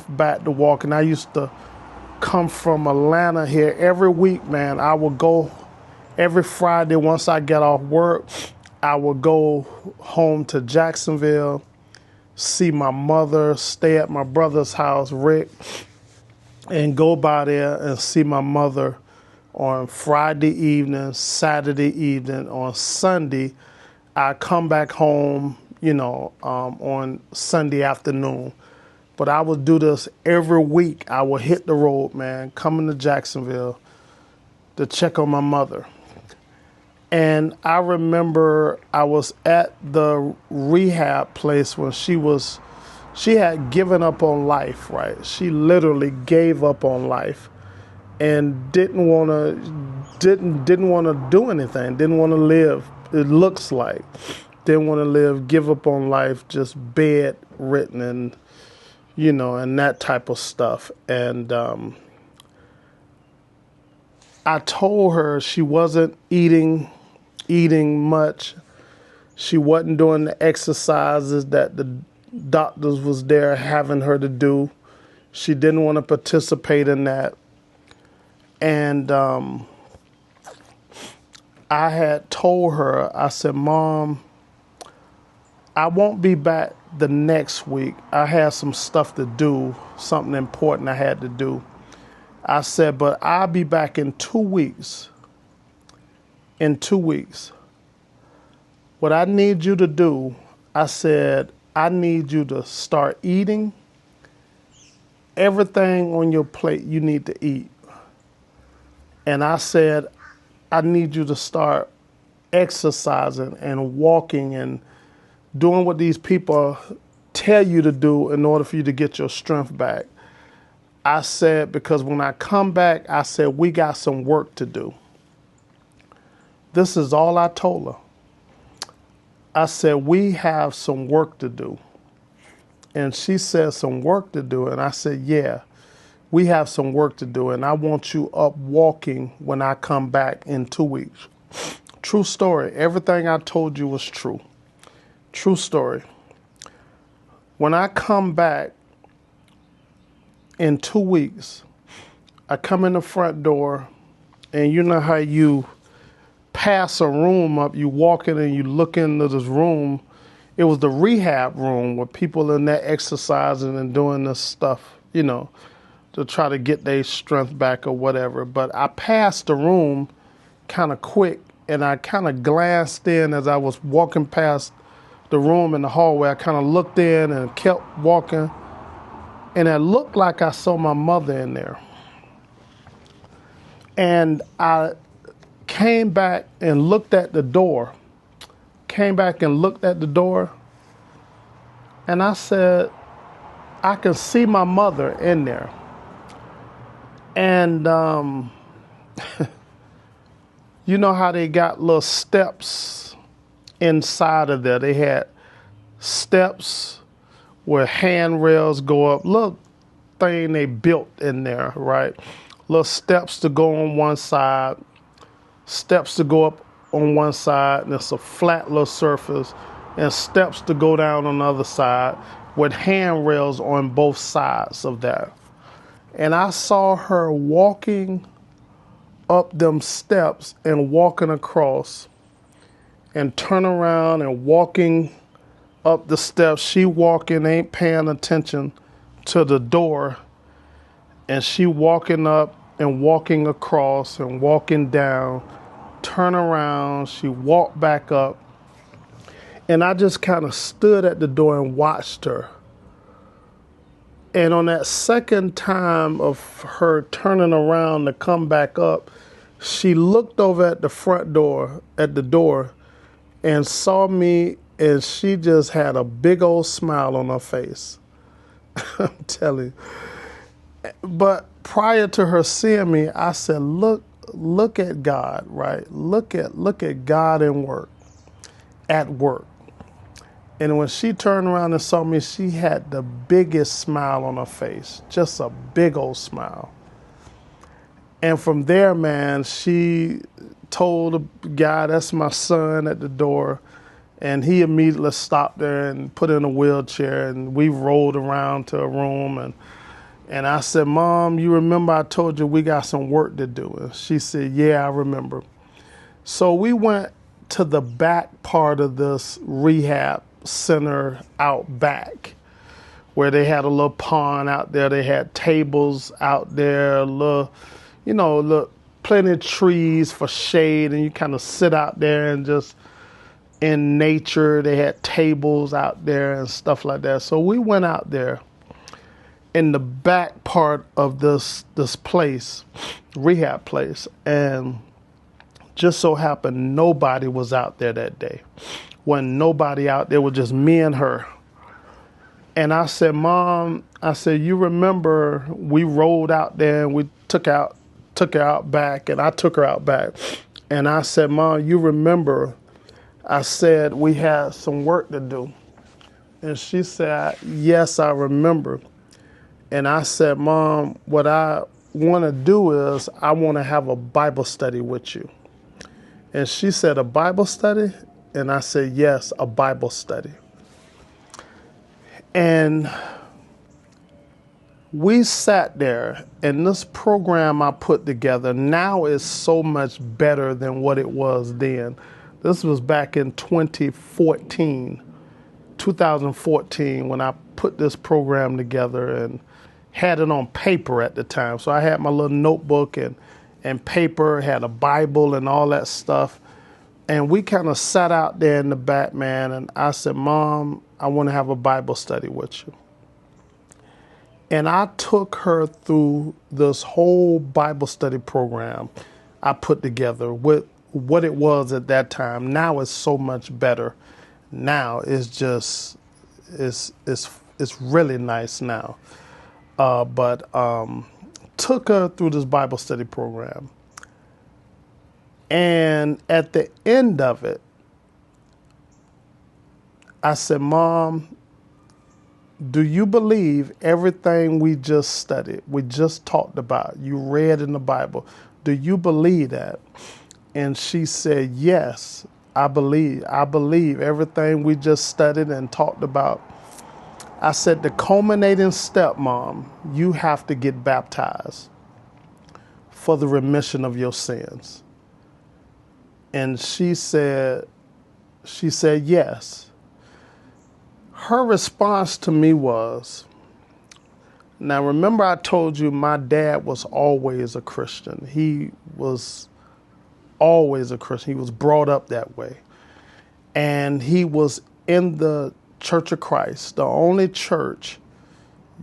back to walk. And I used to come from Atlanta here every week, man. I would go every Friday once I get off work. I would go home to Jacksonville, see my mother, stay at my brother's house, Rick, and go by there and see my mother on Friday evening, Saturday evening. On Sunday, I come back home, on Sunday afternoon. But I would do this every week. I would hit the road, man, coming to Jacksonville to check on my mother. And I remember I was at the rehab place when she had given up on life, right? She literally gave up on life and didn't want to do anything, didn't want to live. It looks like didn't want to live, give up on life, just bedridden and and that type of stuff. And I told her she wasn't eating much. She wasn't doing the exercises that the doctors was there having her to do. She didn't want to participate in that. And I had told her, I said, Mom, I won't be back the next week. I had some stuff to do, something important I had to do. I said, but I'll be back in 2 weeks. In 2 weeks. What I need you to do, I said, I need you to start eating. Everything on your plate you need to eat. And I said, I need you to start exercising and walking and doing what these people tell you to do in order for you to get your strength back. I said, because when I come back, I said, we got some work to do. This is all I told her. I said, we have some work to do. And she said, some work to do. And I said, yeah, we have some work to do. And I want you up walking when I come back in 2 weeks. True story. Everything I told you was true. True story. When I come back in 2 weeks, I come in the front door, and you know how you pass a room up, you walk in and you look into this room. It was the rehab room where people in there exercising and doing this stuff, you know, to try to get their strength back or whatever. But I passed the room kind of quick, and I kind of glanced in as I was walking past the room in the hallway. I kind of looked in and kept walking, and it looked like I saw my mother in there. And I came back and looked at the door. And I said, I can see my mother in there. And you know how they got little steps inside of there. They had steps where handrails go up. Little thing they built in there, right? Little steps to go on one side, steps to go up on one side, and it's a flat little surface, and steps to go down on the other side with handrails on both sides of that. And I saw her walking up them steps and walking across and turn around and walking up the steps. She walking, ain't paying attention to the door. And she walking up and walking across and walking down, turn around, she walked back up. And I just kind of stood at the door and watched her. And on that second time of her turning around to come back up, she looked over at the front door, at the door, and saw me, and she just had a big old smile on her face. I'm telling you. But prior to her seeing me, I said, look at God, right? Look at God at work. And when she turned around and saw me, she had the biggest smile on her face, just a big old smile. And from there, man, she told the guy, that's my son, at the door. And he immediately stopped there and put in a wheelchair, and we rolled around to a room. And I said, Mom, you remember I told you we got some work to do? And she said, yeah, I remember. So we went to the back part of this rehab center out back, where they had a little pond out there. They had tables out there, plenty of trees for shade, and you kind of sit out there and just in nature. They had tables out there and stuff like that. So we went out there in the back part of this place, rehab place, and just so happened nobody was out there that day. Wasn't nobody out there, it was just me and her. And I said, Mom, you remember we rolled out there and we took her out back, and I took her out back. And I said, Mom, you remember I said we had some work to do? And she said, yes, I remember. And I said, Mom, what I want to do is I want to have a Bible study with you. And she said, a Bible study? And I said, yes, a Bible study. And we sat there, and this program I put together now is so much better than what it was then. This was back in 2014 when I put this program together and had it on paper at the time. So I had my little notebook and paper, had a Bible and all that stuff. And we kind of sat out there in the back, man, and I said, Mom, I want to have a Bible study with you. And I took her through this whole Bible study program I put together with what it was at that time. Now it's so much better. Now it's just, it's really nice now. But took her through this Bible study program. And at the end of it, I said, Mom, do you believe everything we just studied, we just talked about, you read in the Bible? Do you believe that? And she said, yes, I believe. I believe everything we just studied and talked about. I said, the culminating step, Mom, you have to get baptized for the remission of your sins. And she said, yes. Her response to me was, now remember I told you my dad was always a Christian. He was always a Christian. He was brought up that way. And he was in the Church of Christ, the only church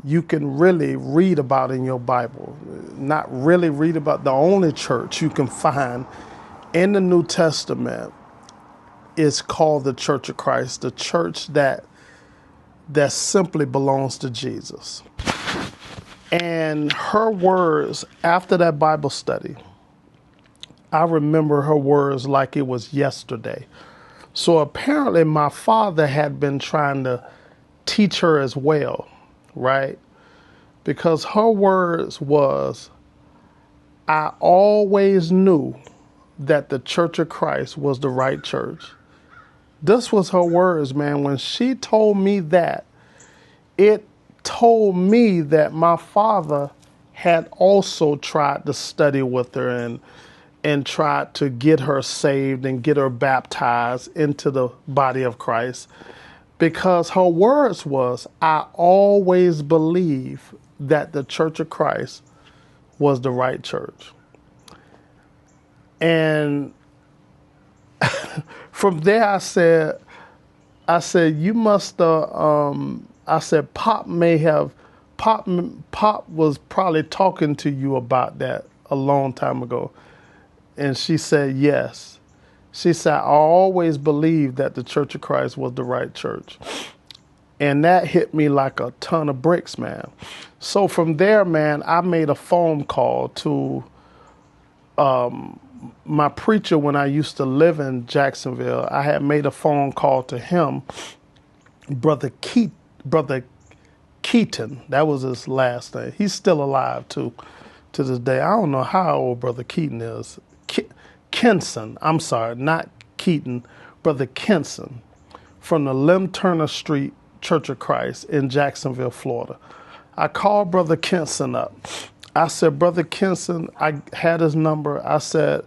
you can really read about in your Bible. Not really read about, the only church you can find in the New Testament is called the Church of Christ, the church that simply belongs to Jesus. And her words after that Bible study, I remember her words like it was yesterday. So apparently my father had been trying to teach her as well, right? Because her words was, I always knew that the Church of Christ was the right church. This was her words, man. When she told me that, it told me that my father had also tried to study with her and tried to get her saved and get her baptized into the body of Christ. Because her words was, I always believed that the Church of Christ was the right church. And from there I said, you must I said, Pop was probably talking to you about that a long time ago. And she said, yes. She said, I always believed that the Church of Christ was the right church. And that hit me like a ton of bricks, man. So from there, man, I made a phone call to my preacher when I used to live in Jacksonville. I had made a phone call to him, Brother Keaton. That was his last name. He's still alive, too, to this day. I don't know how old Brother Keaton is. Kenson, I'm sorry, not Keaton, Brother Kenson, from the Lem Turner Street Church of Christ in Jacksonville, Florida. I called Brother Kenson up. I said, Brother Kenson, I had his number. I said,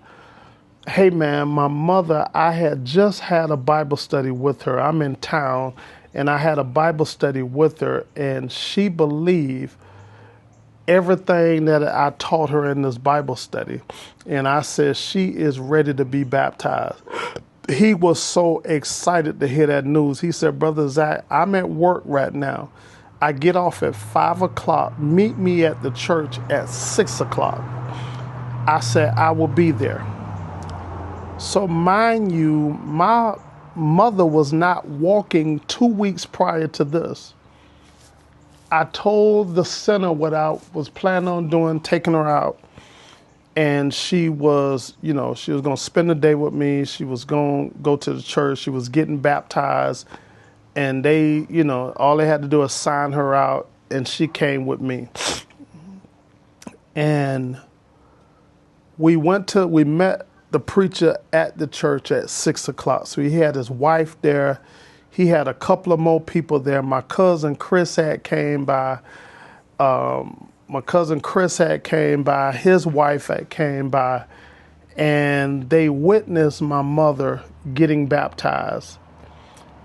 hey, man, my mother, I had just had a Bible study with her. I'm in town, and I had a Bible study with her, and she believed everything that I taught her in this Bible study. And I said, she is ready to be baptized. He was so excited to hear that news. He said, Brother Zach, I'm at work right now. I get off at 5 o'clock. Meet me at the church at 6 o'clock. I said, I will be there. So mind you, my mother was not walking 2 weeks prior to this. I told the center what I was planning on doing, taking her out. And she was, she was going to spend the day with me. She was going to go to the church. She was getting baptized. And they, all they had to do was sign her out. And she came with me. And we met the preacher at the church at 6 o'clock. So he had his wife there. He had a couple of more people there. My cousin Chris had came by. His wife had came by, and they witnessed my mother getting baptized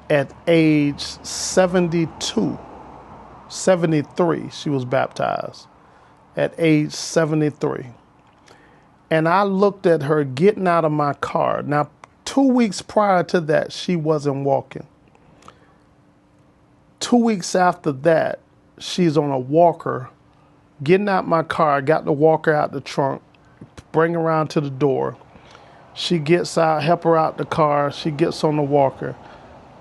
at age 73. She was baptized at age 73. And I looked at her getting out of my car. Now, 2 weeks prior to that, she wasn't walking. 2 weeks after that, she's on a walker, getting out my car. I got the walker out the trunk, bring her around to the door. She gets out, help her out the car. She gets on the walker.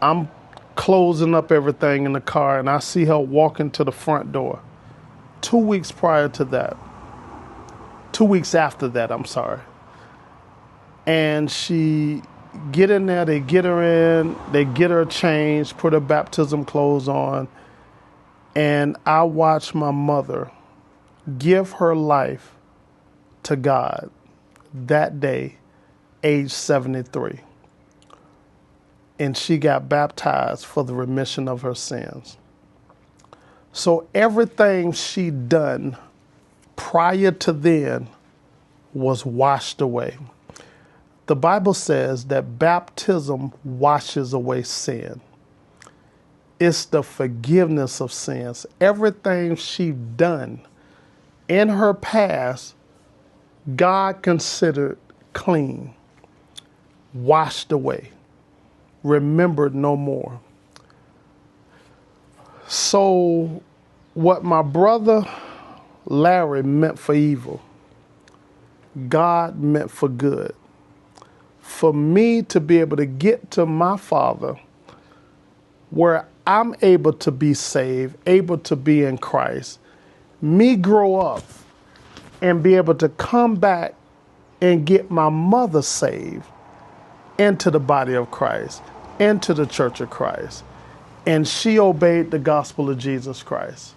I'm closing up everything in the car, and I see her walking to the front door. 2 weeks prior to that. 2 weeks after that, I'm sorry. And she get in there, they get her in, they get her changed, put her baptism clothes on, and I watched my mother give her life to God that day, age 73. And she got baptized for the remission of her sins. So everything she done prior to then was washed away. The Bible says that baptism washes away sin. It's the forgiveness of sins. Everything she done in her past, God considered clean, washed away, remembered no more. So what my brother Larry meant for evil, God meant for good. For me to be able to get to my Father where I'm able to be saved, able to be in Christ, me grow up and be able to come back and get my mother saved into the body of Christ, into the church of Christ. And she obeyed the gospel of Jesus Christ.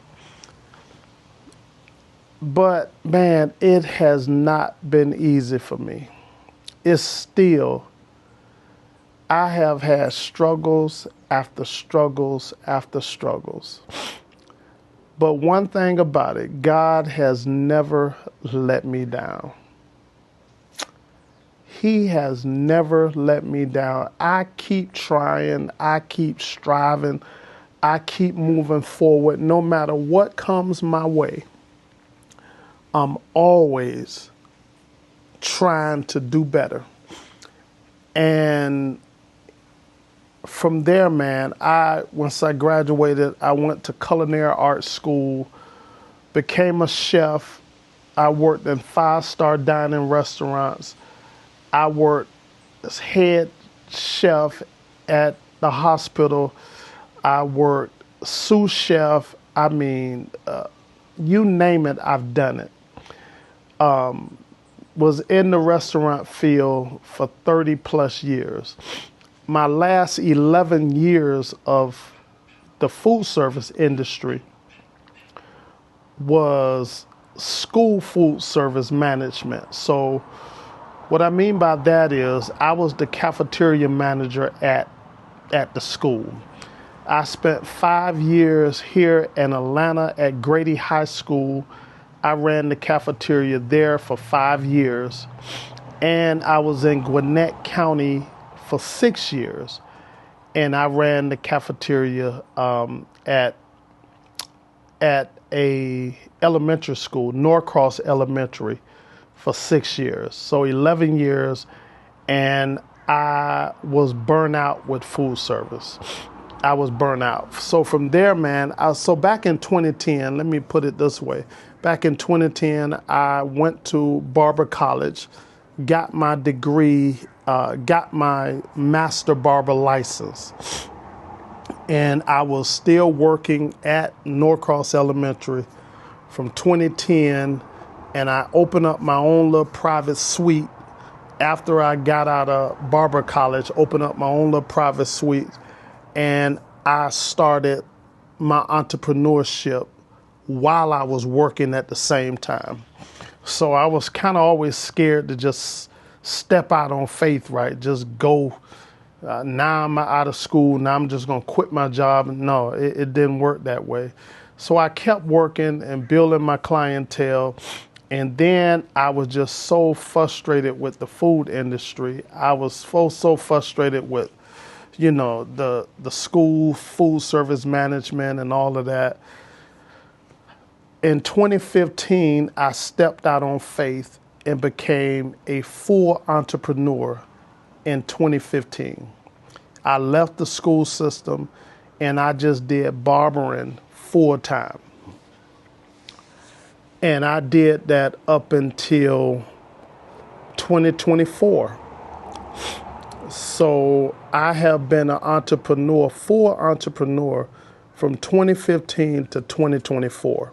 But man, it has not been easy for me. It's still, I have had struggles after struggles after struggles. But one thing about it, God has never let me down. He has never let me down. I keep trying, I keep striving, I keep moving forward. No matter what comes my way, I'm always trying to do better. And from there, man, once I graduated, I went to culinary arts school, became a chef. I worked in 5-star dining restaurants. I worked as head chef at the hospital. I worked sous chef. I mean, you name it, I've done it. Was in the restaurant field for 30 plus years. My last 11 years of the food service industry was school food service management. So what I mean by that is I was the cafeteria manager at the school. I spent 5 years here in Atlanta at Grady High School. I ran the cafeteria there for 5 years. And I was in Gwinnett County for 6 years. And I ran the cafeteria at a elementary school, Norcross Elementary, for 6 years. So 11 years. And I was burnt out with food service. I was burnt out. So from there, man, so back in 2010, let me put it this way. Back in 2010, I went to Barber College, got my degree, got my master barber license. And I was still working at Norcross Elementary from 2010. And I opened up my own little private suite after I got out of Barber College, opened up my own little private suite. And I started my entrepreneurship while I was working at the same time. So I was kind of always scared to just step out on faith, right? Just go. Now I'm out of school. Now I'm just going to quit my job. No, it didn't work that way. So I kept working and building my clientele. And then I was just so frustrated with the food industry. I was so frustrated with, the school food service management and all of that. In 2015, I stepped out on faith and became a full entrepreneur in 2015. I left the school system and I just did barbering full time. And I did that up until 2024. So I have been an entrepreneur, full entrepreneur, from 2015 to 2024.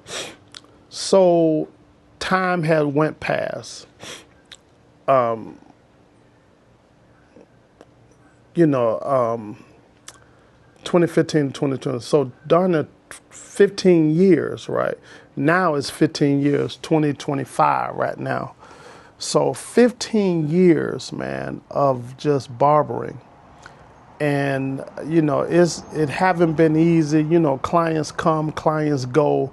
So time had went past. 2015 to 2020. So darn it, 15 years, right? Now it's 15 years, 2025 right now. So 15 years, man, of just barbering. And, it haven't been easy. Clients come, clients go.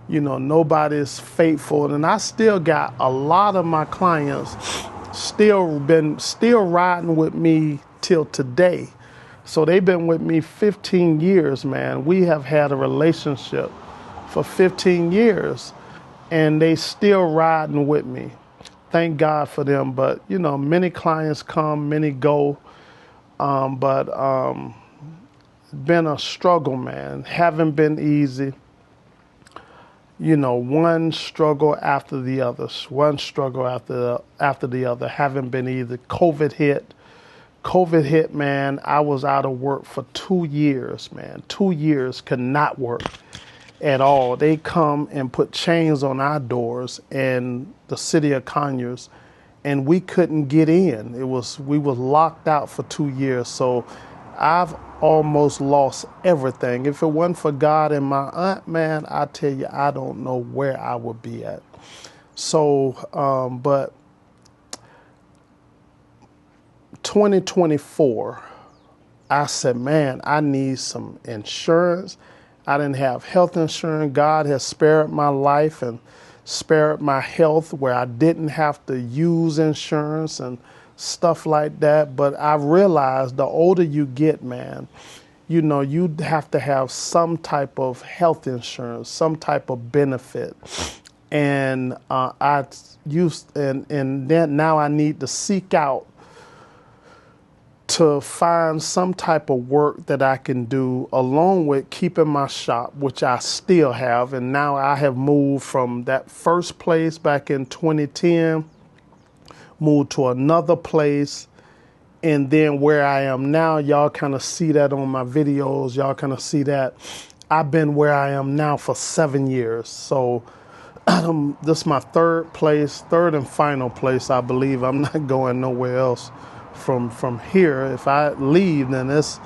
Nobody's faithful. And I still got a lot of my clients still riding with me till today. So they've been with me 15 years, man. We have had a relationship for 15 years and they still riding with me. Thank God for them. But, many clients come, many go. But been a struggle, man. Haven't been easy. One struggle after the other. One struggle after the other. Haven't been easy. COVID hit, man. I was out of work for 2 years, man. 2 years, could not work at all. They come and put chains on our doors in the city of Conyers, and we couldn't get in. We were locked out for 2 years. So I've almost lost everything. If it wasn't for God and my aunt, man, I tell you, I don't know where I would be at. So, but 2024, I said, man, I need some insurance. I didn't have health insurance. God has spared my life and spared my health where I didn't have to use insurance and stuff like that. But I realized the older you get, man, you have to have some type of health insurance, some type of benefit. And then now I need to seek out to find some type of work that I can do along with keeping my shop, which I still have. And now I have moved from that first place back in 2010, moved to another place. And then where I am now, y'all kind of see that on my videos. Y'all kind of see that I've been where I am now for 7 years. So this is my third and final place, I believe. I'm not going nowhere else from here. If I leave, then it's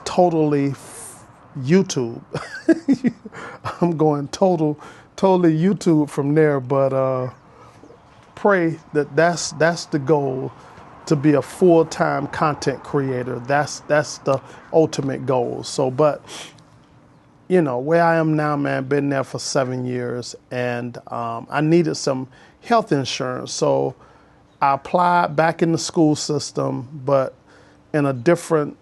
totally YouTube. I'm going totally YouTube from there. But pray that's the goal, to be a full-time content creator. That's the ultimate goal. So, but where I am now, man, been there for 7 years, and I needed some health insurance. So I applied back in the school system, but in a different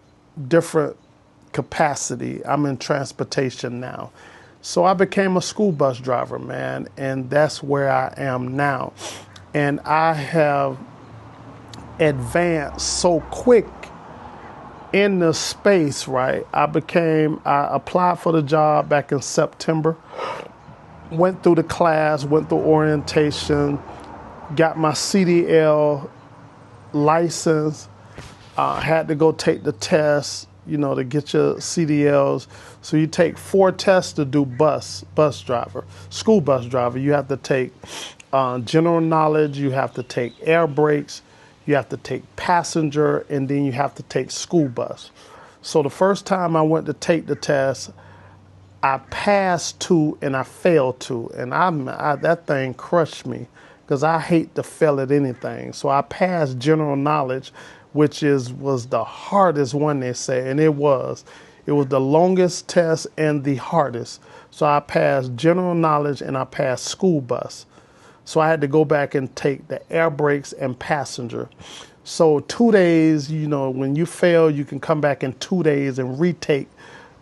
capacity. I'm in transportation now. So I became a school bus driver, man, and that's where I am now. And I have advanced so quick in the space, right? I applied for the job back in September, went through the class, went through orientation, got my CDL license, had to go take the test, to get your CDLs. So you take 4 tests to do school bus driver. You have to take general knowledge, you have to take air brakes, you have to take passenger, and then you have to take school bus. So the first time I went to take the test, I passed 2 and I failed 2, and that thing crushed me. because I hate to fail at anything. So I passed general knowledge, which was the hardest one, they say, and it was. It was the longest test and the hardest. So I passed general knowledge and I passed school bus. So I had to go back and take the air brakes and passenger. So 2 days, when you fail, you can come back in 2 days and retake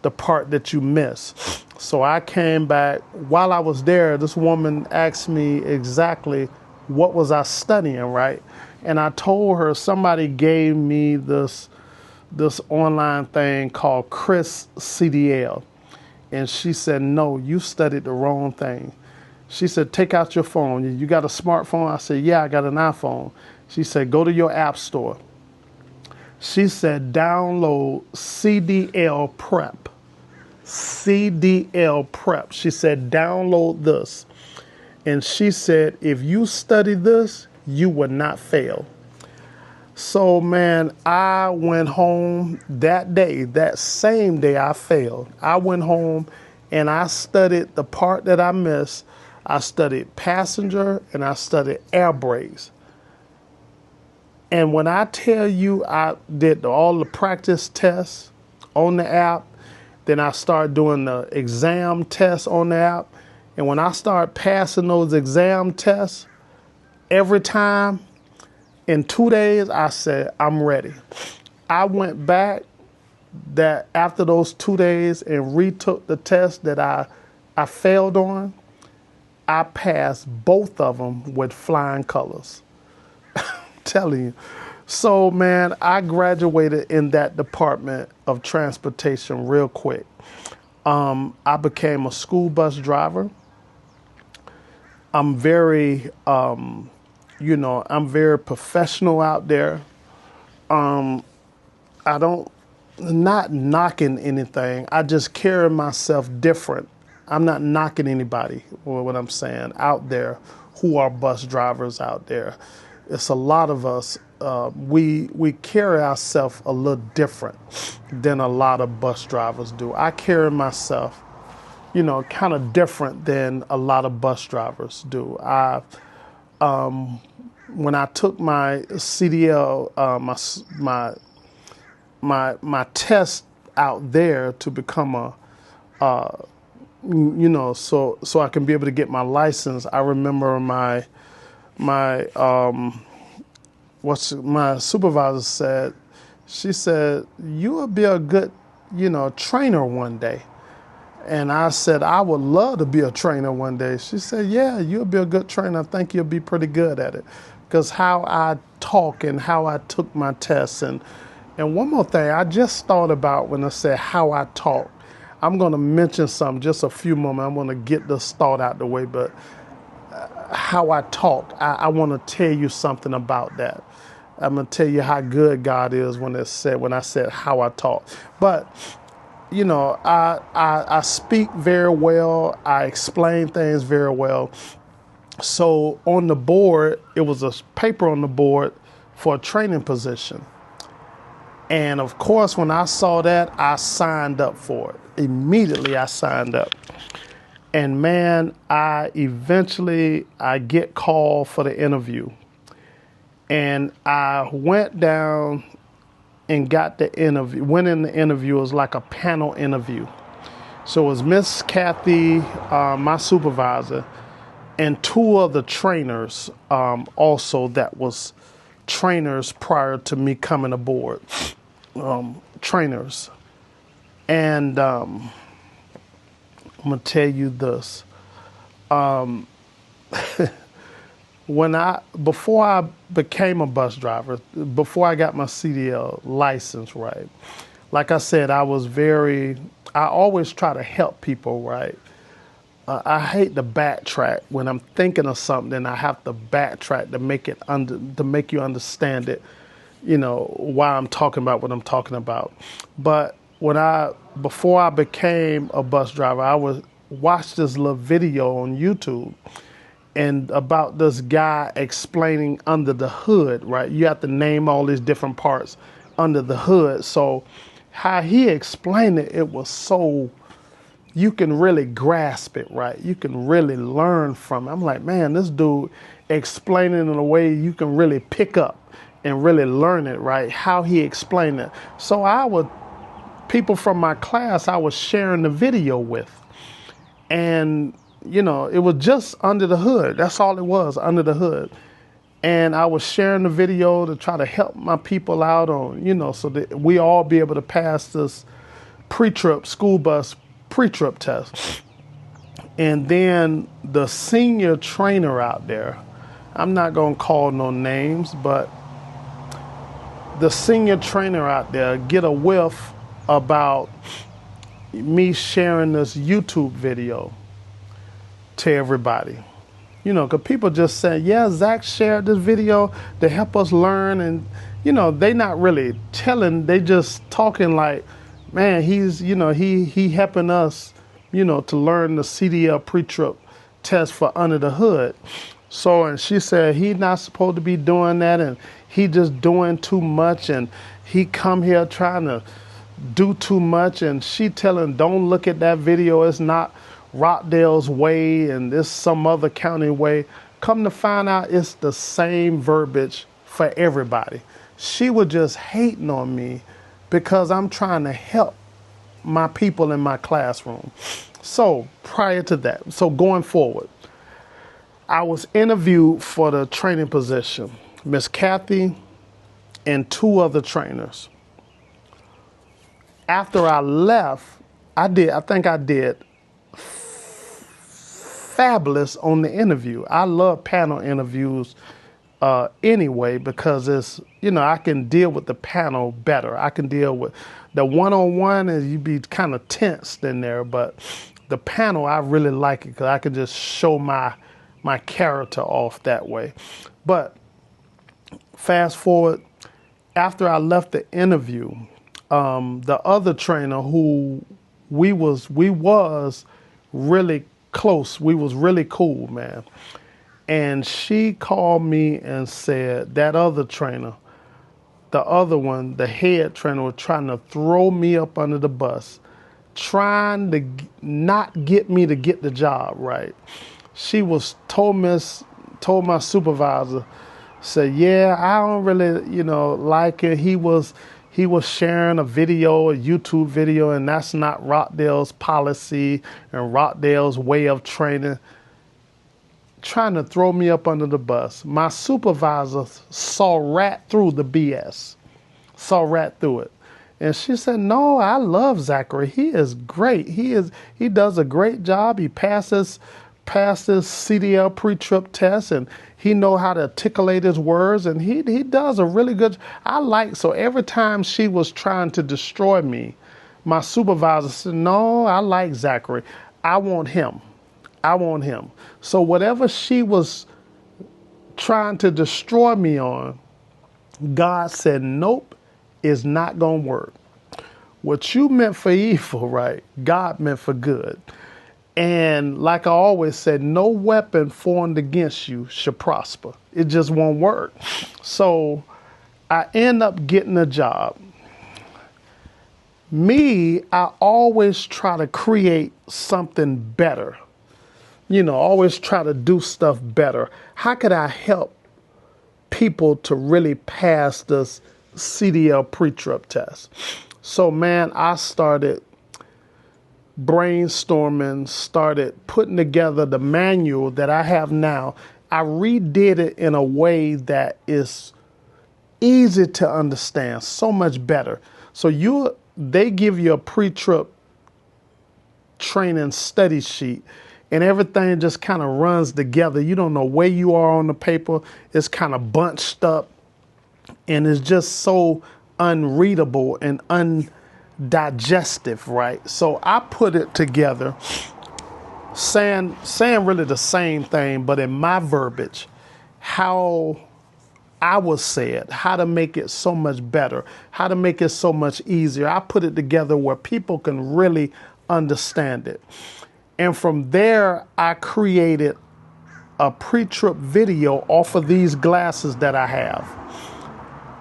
the part that you missed. So I came back. While I was there, this woman asked me exactly what was I studying, right? And I told her somebody gave me this online thing called Chris CDL. And she said, no, you studied the wrong thing. She said, take out your phone. You got a smartphone? I said, yeah, I got an iPhone. She said, go to your app store. She said, download CDL Prep. CDL Prep. She said, download this. And she said, if you study this, you will not fail. So, man, I went home that day, that same day I failed. I went home and I studied the part that I missed. I studied passenger and I studied air brakes. And when I tell you I did all the practice tests on the app, then I started doing the exam tests on the app. And when I started passing those exam tests, every time in 2 days, I said, I'm ready. I went back after those 2 days and retook the test that I failed on. I passed both of them with flying colors. I'm telling you. So, man, I graduated in that department of transportation real quick. I became a school bus driver. I'm very, I'm very professional out there. Not knocking anything. I just carry myself different. I'm not knocking anybody, or what I'm saying, out there who are bus drivers out there. It's a lot of us. We carry ourselves a little different than a lot of bus drivers do. I carry myself, kind of different than a lot of bus drivers do. When I took my CDL, my test out there to become so I can be able to get my license. I remember my supervisor said, she said, you will be a good, trainer one day. And I said, I would love to be a trainer one day. She said, yeah, you'll be a good trainer. I think you'll be pretty good at it. Because how I talk and how I took my tests. And one more thing, I just thought about when I said how I talk. I'm going to mention something, just a few moments. I'm going to get this thought out the way, but how I talk, I want to tell you something about that. I'm going to tell you how good God is when I said how I talk. But, I speak very well. I explain things very well. So on the board, it was a paper on the board for a training position. And of course, when I saw that, I signed up for it. Immediately, I signed up. And man, I get called for the interview. And I went down and got the interview. Went in the interview. It was like a panel interview. So it was Miss Kathy, my supervisor, and two other trainers also that was trainers prior to me coming aboard. Trainers. And I'm going to tell you this. Before I became a bus driver, before I got my CDL license, right? Like I said, I always try to help people, right? I hate to backtrack. When I'm thinking of something, I have to backtrack to make you understand it, why I'm talking about what I'm talking about. But before I became a bus driver, I would watch this little video on YouTube and about this guy explaining under the hood, right? You have to name all these different parts under the hood. So how he explained it, it was so you can really grasp it, right? You can really learn from it. I'm like, man, this dude explaining in a way you can really pick up and really learn it, right? How he explained it. So people from my class, I was sharing the video with. And, it was just under the hood. That's all it was, under the hood. And I was sharing the video to try to help my people out on, so that we all be able to pass this pre-trip, school bus pre-trip test. And then the senior trainer out there, I'm not going to call no names, but the senior trainer out there get a whiff about me sharing this YouTube video to everybody. Because people just say, yeah, Zach shared this video to help us learn. And, they not really telling, they just talking like, man, he's, he helping us, to learn the CDL pre-trip test for under the hood. So, and she said, he's not supposed to be doing that. And he just doing too much. And he come here trying to do too much. And she telling, don't look at that video. It's not Rockdale's way and this some other county way. Come to find out, it's the same verbiage for everybody. She was just hating on me because I'm trying to help my people in my classroom. So prior to that, so going forward, I was interviewed for the training position. Miss Kathy and 2 other trainers. After I left, I think I did fabulous on the interview. I love panel interviews anyway, because it's, I can deal with the panel better. I can deal with the one-on-one, and you be kind of tensed in there, but the panel, I really like it because I can just show my character off that way. But fast forward, after I left the interview, the other trainer who we was really close. We was really cool, man. And she called me and said that other trainer, the other one, the head trainer, was trying to throw me up under the bus, trying to not get me to get the job, right? She was told my supervisor, said, yeah, I don't really, like it. He was sharing a YouTube video, and that's not Rockdale's policy and Rockdale's way of training. Trying to throw me up under the bus. My supervisor saw right through the BS, saw right through it. And she said, no, I love Zachary. He is great. He does a great job. He passes CDL pre-trip test, and he know how to articulate his words, and he does a really good. So every time she was trying to destroy me, my supervisor said, no, I like Zachary. I want him. So whatever she was trying to destroy me on, God said, nope, it's not going to work. What you meant for evil, right? God meant for good. And like I always said, no weapon formed against you should prosper. It just won't work. So I end up getting a job. I always try to create something better. Always try to do stuff better. How could I help people to really pass this CDL pre-trip test? So, man, I started brainstorming, started putting together the manual that I have now. I redid it in a way that is easy to understand, so much better. So they give you a pre-trip training study sheet, and everything just kind of runs together. You don't know where you are on the paper. It's kind of bunched up, and it's just so unreadable and undigestive, right? So I put it together, saying really the same thing, but in my verbiage, how I would say it, how to make it so much better, how to make it so much easier. I put it together where people can really understand it. And from there, I created a pre-trip video off of these glasses that I have.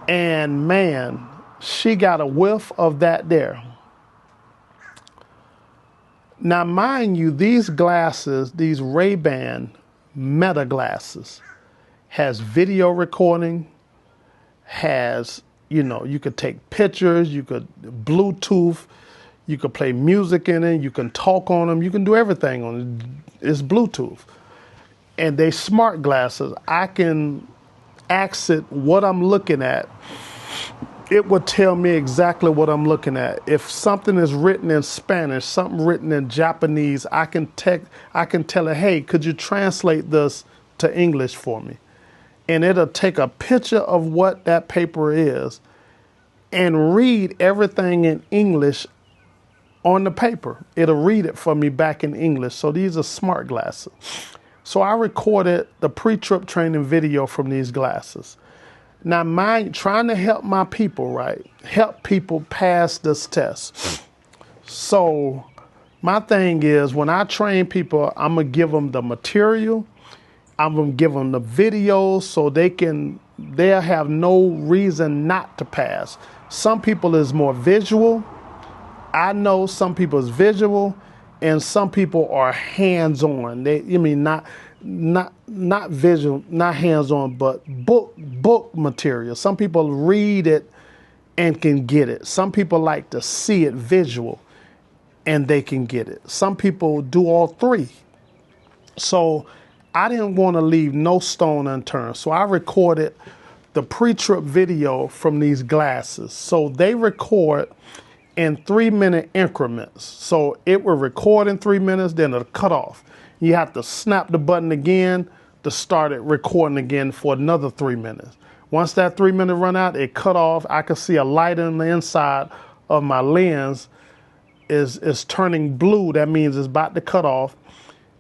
And man, she got a whiff of that there. Now, mind you, these glasses, these Ray-Ban Meta glasses, has video recording, has, you could take pictures, you could Bluetooth, you could play music in it, you can talk on them, you can do everything on it. It's Bluetooth. And they smart glasses. I can ask it what I'm looking at. It would tell me exactly what I'm looking at. If something is written in Spanish, something written in Japanese, I can tell it, hey, could you translate this to English for me? And it'll take a picture of what that paper is and read everything in English on the paper. It'll read it for me back in English. So these are smart glasses. So I recorded the pre-trip training video from these glasses. Now, trying to help my people, right? Help people pass this test. So my thing is, when I train people, I'm going to give them the material. I'm going to give them the videos so they'll have no reason not to pass. Some people is more visual. I know some people is visual, and some people are hands-on. Not visual, not hands-on, but book material. Some people read it and can get it. Some people like to see it visual and they can get it. Some people do all three. So I didn't want to leave no stone unturned. So I recorded the pre-trip video from these glasses. So they record in 3-minute increments. So it will record in 3 minutes, then it'll cut off. You have to snap the button again to start it recording again for another 3 minutes. Once that 3 minute run out, it cut off. I can see a light on the inside of my lens is turning blue. That means it's about to cut off.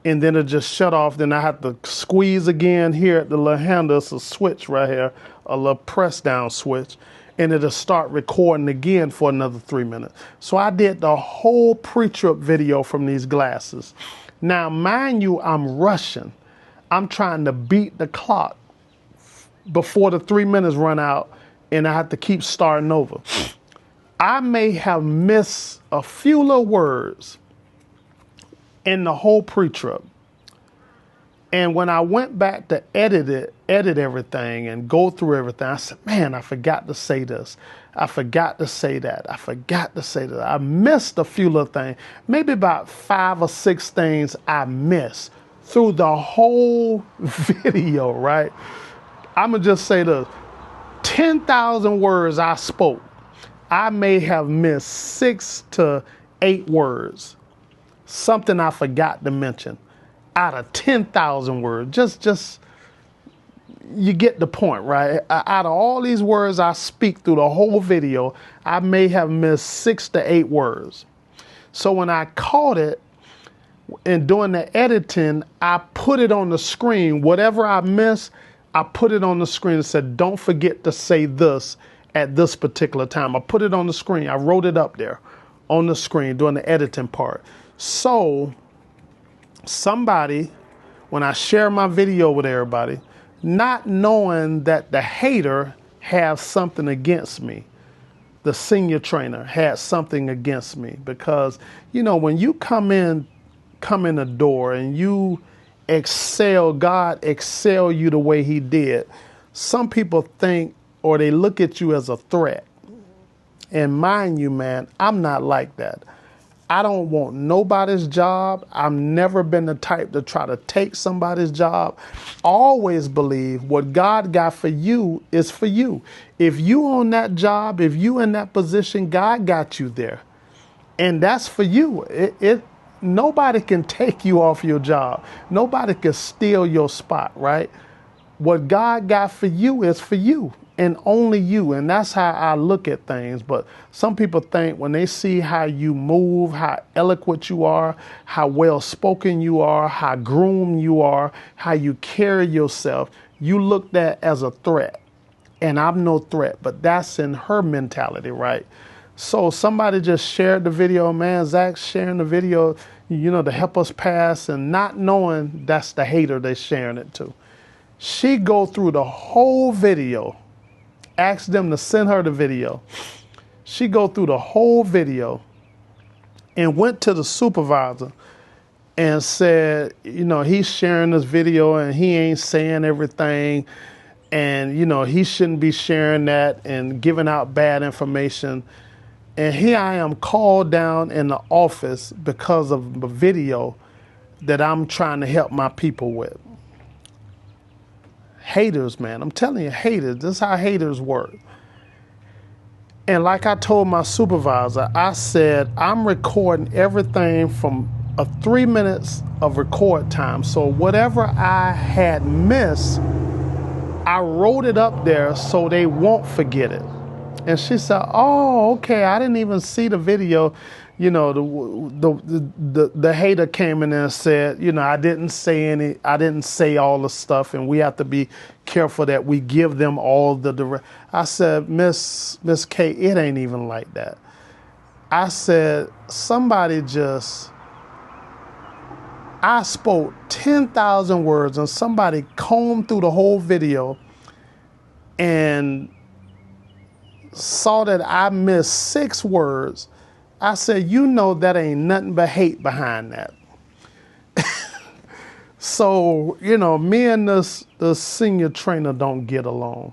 And then it just shut off. Then I have to squeeze again here at the little handle. It's a switch right here, a little press down switch. And it'll start recording again for another 3 minutes. So I did the whole pre-trip video from these glasses. Now, mind you, I'm rushing. I'm trying to beat the clock before the 3 minutes run out, and I have to keep starting over. I may have missed a few little words in the whole pre-trip. And when I went back to edit everything and go through everything, I said, man, I forgot to say this. I forgot to say that. I forgot to say that. I missed a few little things, maybe about 5 or 6 things I missed through the whole video, right? I'm going to just say this. 10,000 words I spoke. I may have missed 6 to 8 words. Something I forgot to mention. Out of 10,000 words, just you get the point, right? Out of all these words I speak through the whole video, I may have missed 6 to 8 words. So when I caught it and doing the editing, I put it on the screen. Whatever I missed, I put it on the screen and said, don't forget to say this at this particular time. I put it on the screen. I wrote it up there on the screen doing the editing part. So somebody, when I share my video with everybody, not knowing that the hater has something against me, the senior trainer has something against me, because, when you come in the door and you excel, God excel you the way he did, some people think, or they look at you as a threat. And mind you, man, I'm not like that. I don't want nobody's job. I've never been the type to try to take somebody's job. Always believe what God got for you is for you. If you on that job, if you in that position, God got you there. And that's for you. Nobody can take you off your job. Nobody can steal your spot, right? What God got for you is for you. And only you. And that's how I look at things. But some people think when they see how you move, how eloquent you are, how well spoken you are, how groomed you are, how you carry yourself, you look at as a threat. And I'm no threat, but that's in her mentality, right? So somebody just shared the video, man, Zach's sharing the video, to help us pass, and not knowing that's the hater they're sharing it to. She go through the whole video. Ask them to send her the video. She go through the whole video and went to the supervisor and said, he's sharing this video and he ain't saying everything. And, he shouldn't be sharing that and giving out bad information. And here I am called down in the office because of a video that I'm trying to help my people with. Haters, man. I'm telling you, haters. This is how haters work. And like I told my supervisor, I said, I'm recording everything from 3 minutes of record time. So whatever I had missed, I wrote it up there so they won't forget it. And she said, oh, okay, I didn't even see the video. The hater came in there and said, I didn't say all the stuff, and we have to be careful that we give them all the I said, Miss K, it ain't even like that. I said, I spoke 10,000 words and somebody combed through the whole video and saw that I missed 6 words. I said, that ain't nothing but hate behind that. So, me and the senior trainer don't get along.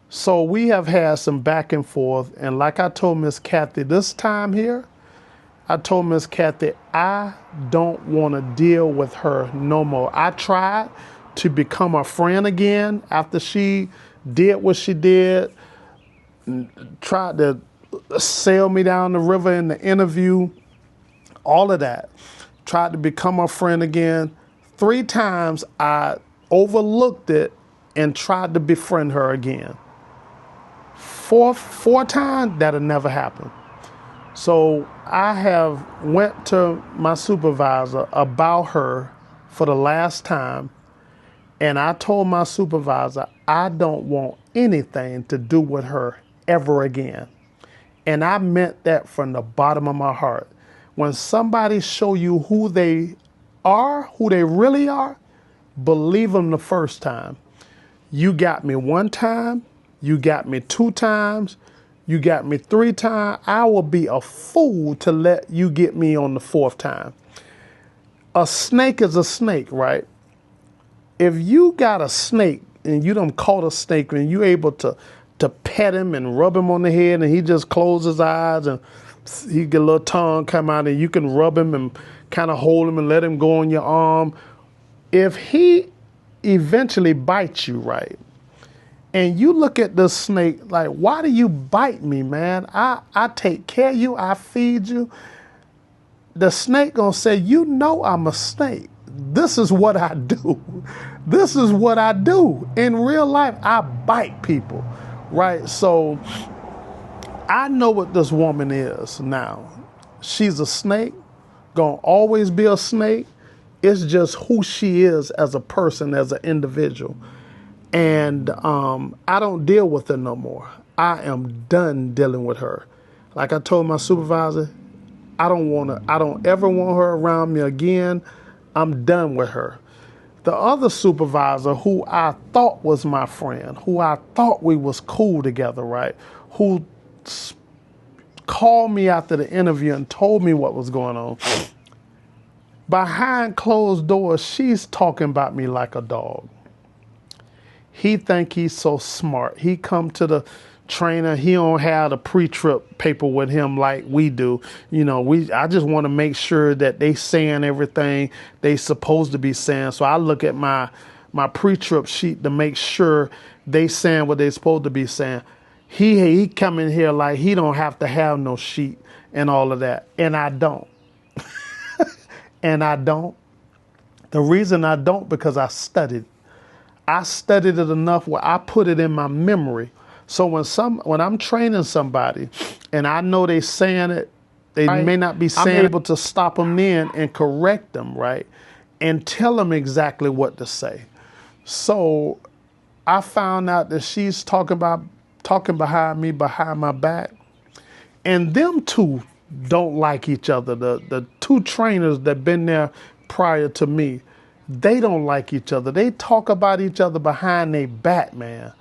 So we have had some back and forth. And like I told Miss Kathy this time here, I told Miss Kathy, I don't want to deal with her no more. I tried to become a friend again after she did what she did, tried to sail me down the river in the interview, all of that. Tried to become a friend again. 3 times I overlooked it and tried to befriend her again. Four times, that'll never happen. So I have went to my supervisor about her for the last time, and I told my supervisor I don't want anything to do with her ever again. And I meant that from the bottom of my heart. When somebody show you who they are, who they really are, believe them the first time. You got me 1 time, you got me 2 times, you got me 3 times. I will be a fool to let you get me on the 4th time. A snake is a snake, right? If you got a snake and you done caught a snake and you able to pet him and rub him on the head and he just closes his eyes and he get a little tongue come out and you can rub him and kind of hold him and let him go on your arm. If he eventually bites you, right, and you look at the snake like, why do you bite me, man? I take care of you. I feed you. The snake gonna say, I'm a snake. This is what I do. This is what I do. In real life, I bite people, right? So I know what this woman is now. She's a snake, gonna always be a snake. It's just who she is as a person, as an individual. And I don't deal with her no more. I am done dealing with her. Like I told my supervisor, I don't ever want her around me again. I'm done with her. The other supervisor who I thought was my friend, who I thought we was cool together, right? Who called me after the interview and told me what was going on. Behind closed doors, she's talking about me like a dog. He think he's so smart. He come to the trainer. He don't have the pre-trip paper with him like we do. I just want to make sure that they saying everything they supposed to be saying. So I look at my pre-trip sheet to make sure they saying what they supposed to be saying. He come in here like he don't have to have no sheet and all of that. And I don't. And I don't. The reason I don't, because I studied. I studied it enough where I put it in my memory. So when I'm training somebody and I know they saying it, they may not be saying, I'm able to stop them then and correct them, right? And tell them exactly what to say. So I found out that she's talking behind me, behind my back. And them two don't like each other. The 2 trainers that been there prior to me, they don't like each other. They talk about each other behind their back, man.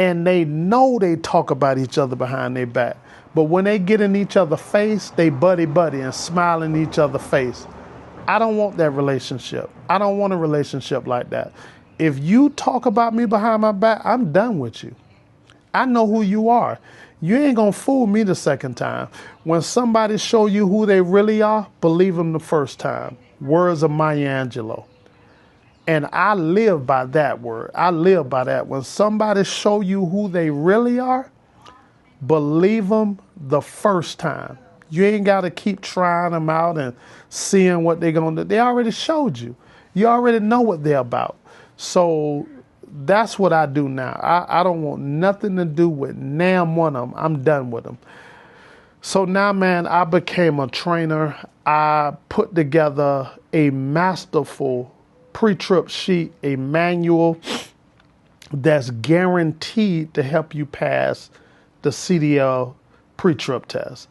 And they know they talk about each other behind their back. But when they get in each other's face, they buddy and smile in each other's face. I don't want that relationship. I don't want a relationship like that. If you talk about me behind my back, I'm done with you. I know who you are. You ain't gonna fool me the second time. When somebody show you who they really are, believe them the first time. Words of Maya Angelou. And I live by that word. I live by that. When somebody show you who they really are, believe them the first time. You ain't got to keep trying them out and seeing what they're going to do. They already showed you. You already know what they're about. So that's what I do now. I don't want nothing to do with damn one of them. I'm done with them. So now, man, I became a trainer. I put together a masterful pre-trip sheet, a manual that's guaranteed to help you pass the CDL pre-trip test.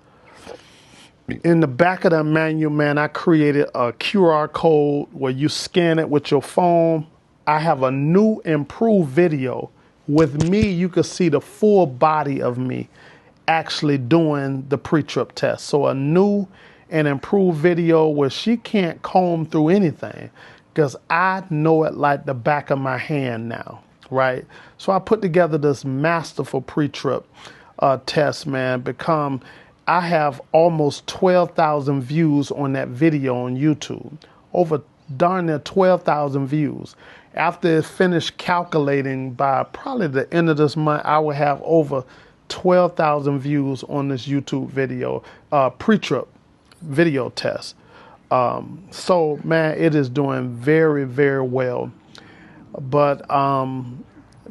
In the back of that manual, man, I created a QR code where you scan it with your phone. I have a new improved video. With me, you can see the full body of me actually doing the pre-trip test. So a new and improved video where she can't comb through anything because I know it like the back of my hand now, right? So I put together this masterful pre-trip test, man. I have almost 12,000 views on that video on YouTube. Over darn near 12,000 views. After it finished calculating, by probably the end of this month, I will have over 12,000 views on this YouTube video, pre-trip video test. So, man, it is doing very, very well. But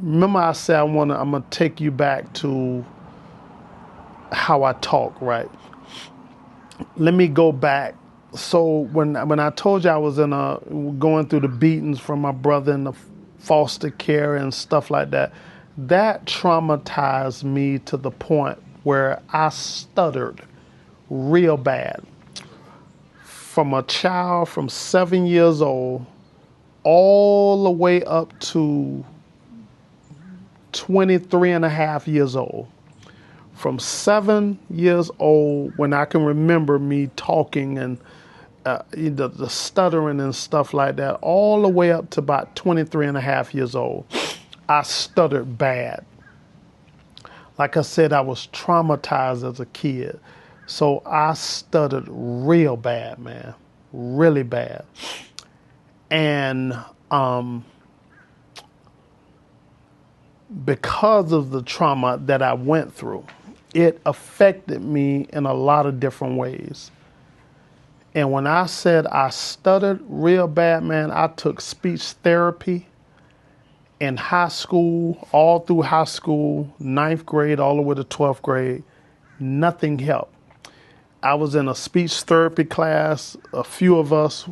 remember I said I'm going to take you back to how I talk, right? Let me go back. So when I told you I was going through the beatings from my brother in the foster care and stuff like that, that traumatized me to the point where I stuttered real bad. From a child from 7 years old all the way up to 23 and a half years old. From 7 years old, when I can remember me talking and the stuttering and stuff like that, all the way up to about 23 and a half years old, I stuttered bad. Like I said, I was traumatized as a kid. So I stuttered real bad, man, really bad. And because of the trauma that I went through, it affected me in a lot of different ways. And when I said I stuttered real bad, man, I took speech therapy in high school, all through high school, 9th grade, all the way to 12th grade. Nothing helped. I was in a speech therapy class, a few of us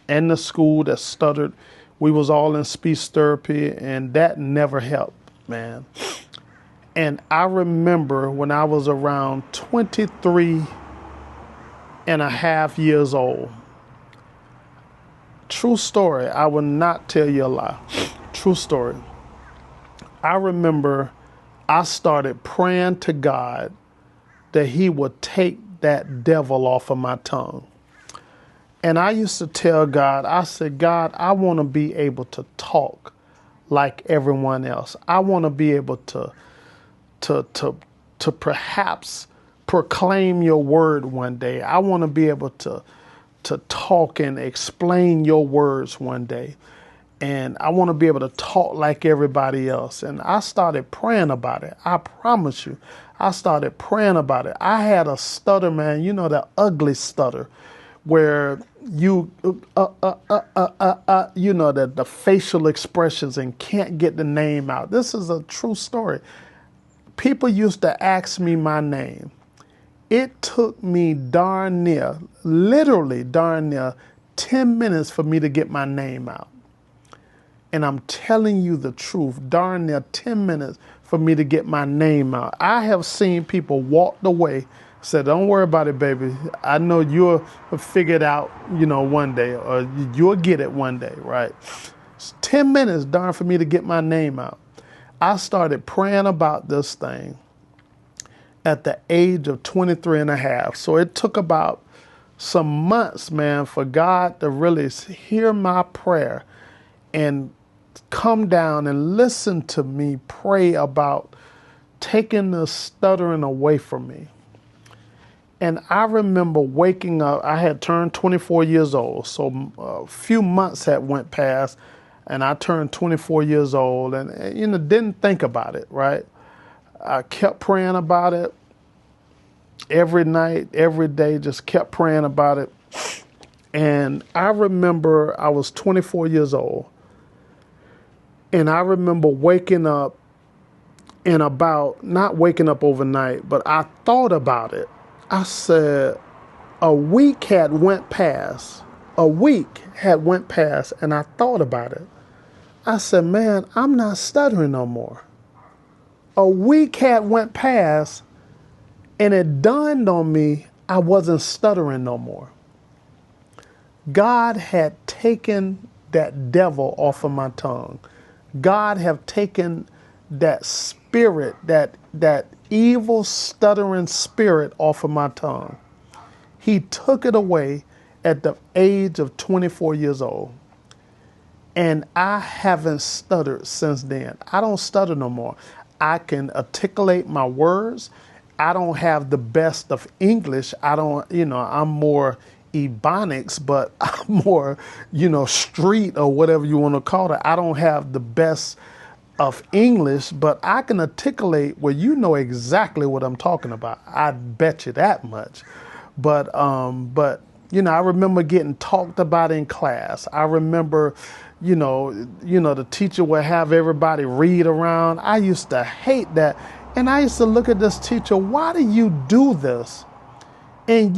in the school that stuttered. We was all in speech therapy, and that never helped, man. And I remember when I was around 23 and a half years old. True story. I will not tell you a lie. True story. I remember I started praying to God that he would take that devil off of my tongue. And I used to tell God, I said, God, I want to be able to talk like everyone else. I want to be able to perhaps proclaim your word one day. I want to be able to talk and explain your words one day. And I want to be able to talk like everybody else. And I started praying about it. I promise you, I started praying about it. I had a stutter, man, you know, that ugly stutter where you, you know, the facial expressions and can't get the name out. This is a true story. People used to ask me my name. It took me literally darn near 10 minutes for me to get my name out. And I'm telling you the truth, darn near 10 minutes for me to get my name out. I have seen people walk away, said, don't worry about it, baby. I know you'll figure it out, you know, one day, or you'll get it one day, right? It's 10 minutes, darn, for me to get my name out. I started praying about this thing at the age of 23 and a half. So it took about some months, man, for God to really hear my prayer and come down and listen to me pray about taking the stuttering away from me. And I remember waking up, I had turned 24 years old. So a few months had went past and I turned 24 years old and, didn't think about it, right? I kept praying about it every night, every day, just kept praying about it. And I remember I was 24 years old. And I remember waking up not waking up overnight, but I thought about it. I said, a week had went past, and I thought about it. I said, man, I'm not stuttering no more. A week had went past, and it dawned on me I wasn't stuttering no more. God had taken that devil off of my tongue. God have taken that spirit, that evil stuttering spirit off of my tongue. He took it away at the age of 24 years old. And I haven't stuttered since then. I don't stutter no more. I can articulate my words. I don't have the best of English. I'm more Ebonics, but I'm more, street or whatever you want to call it. I don't have the best of English, but I can articulate where you know exactly what I'm talking about. I bet you that much. But I remember getting talked about in class. I remember, the teacher would have everybody read around. I used to hate that. And I used to look at this teacher, why do you do this? And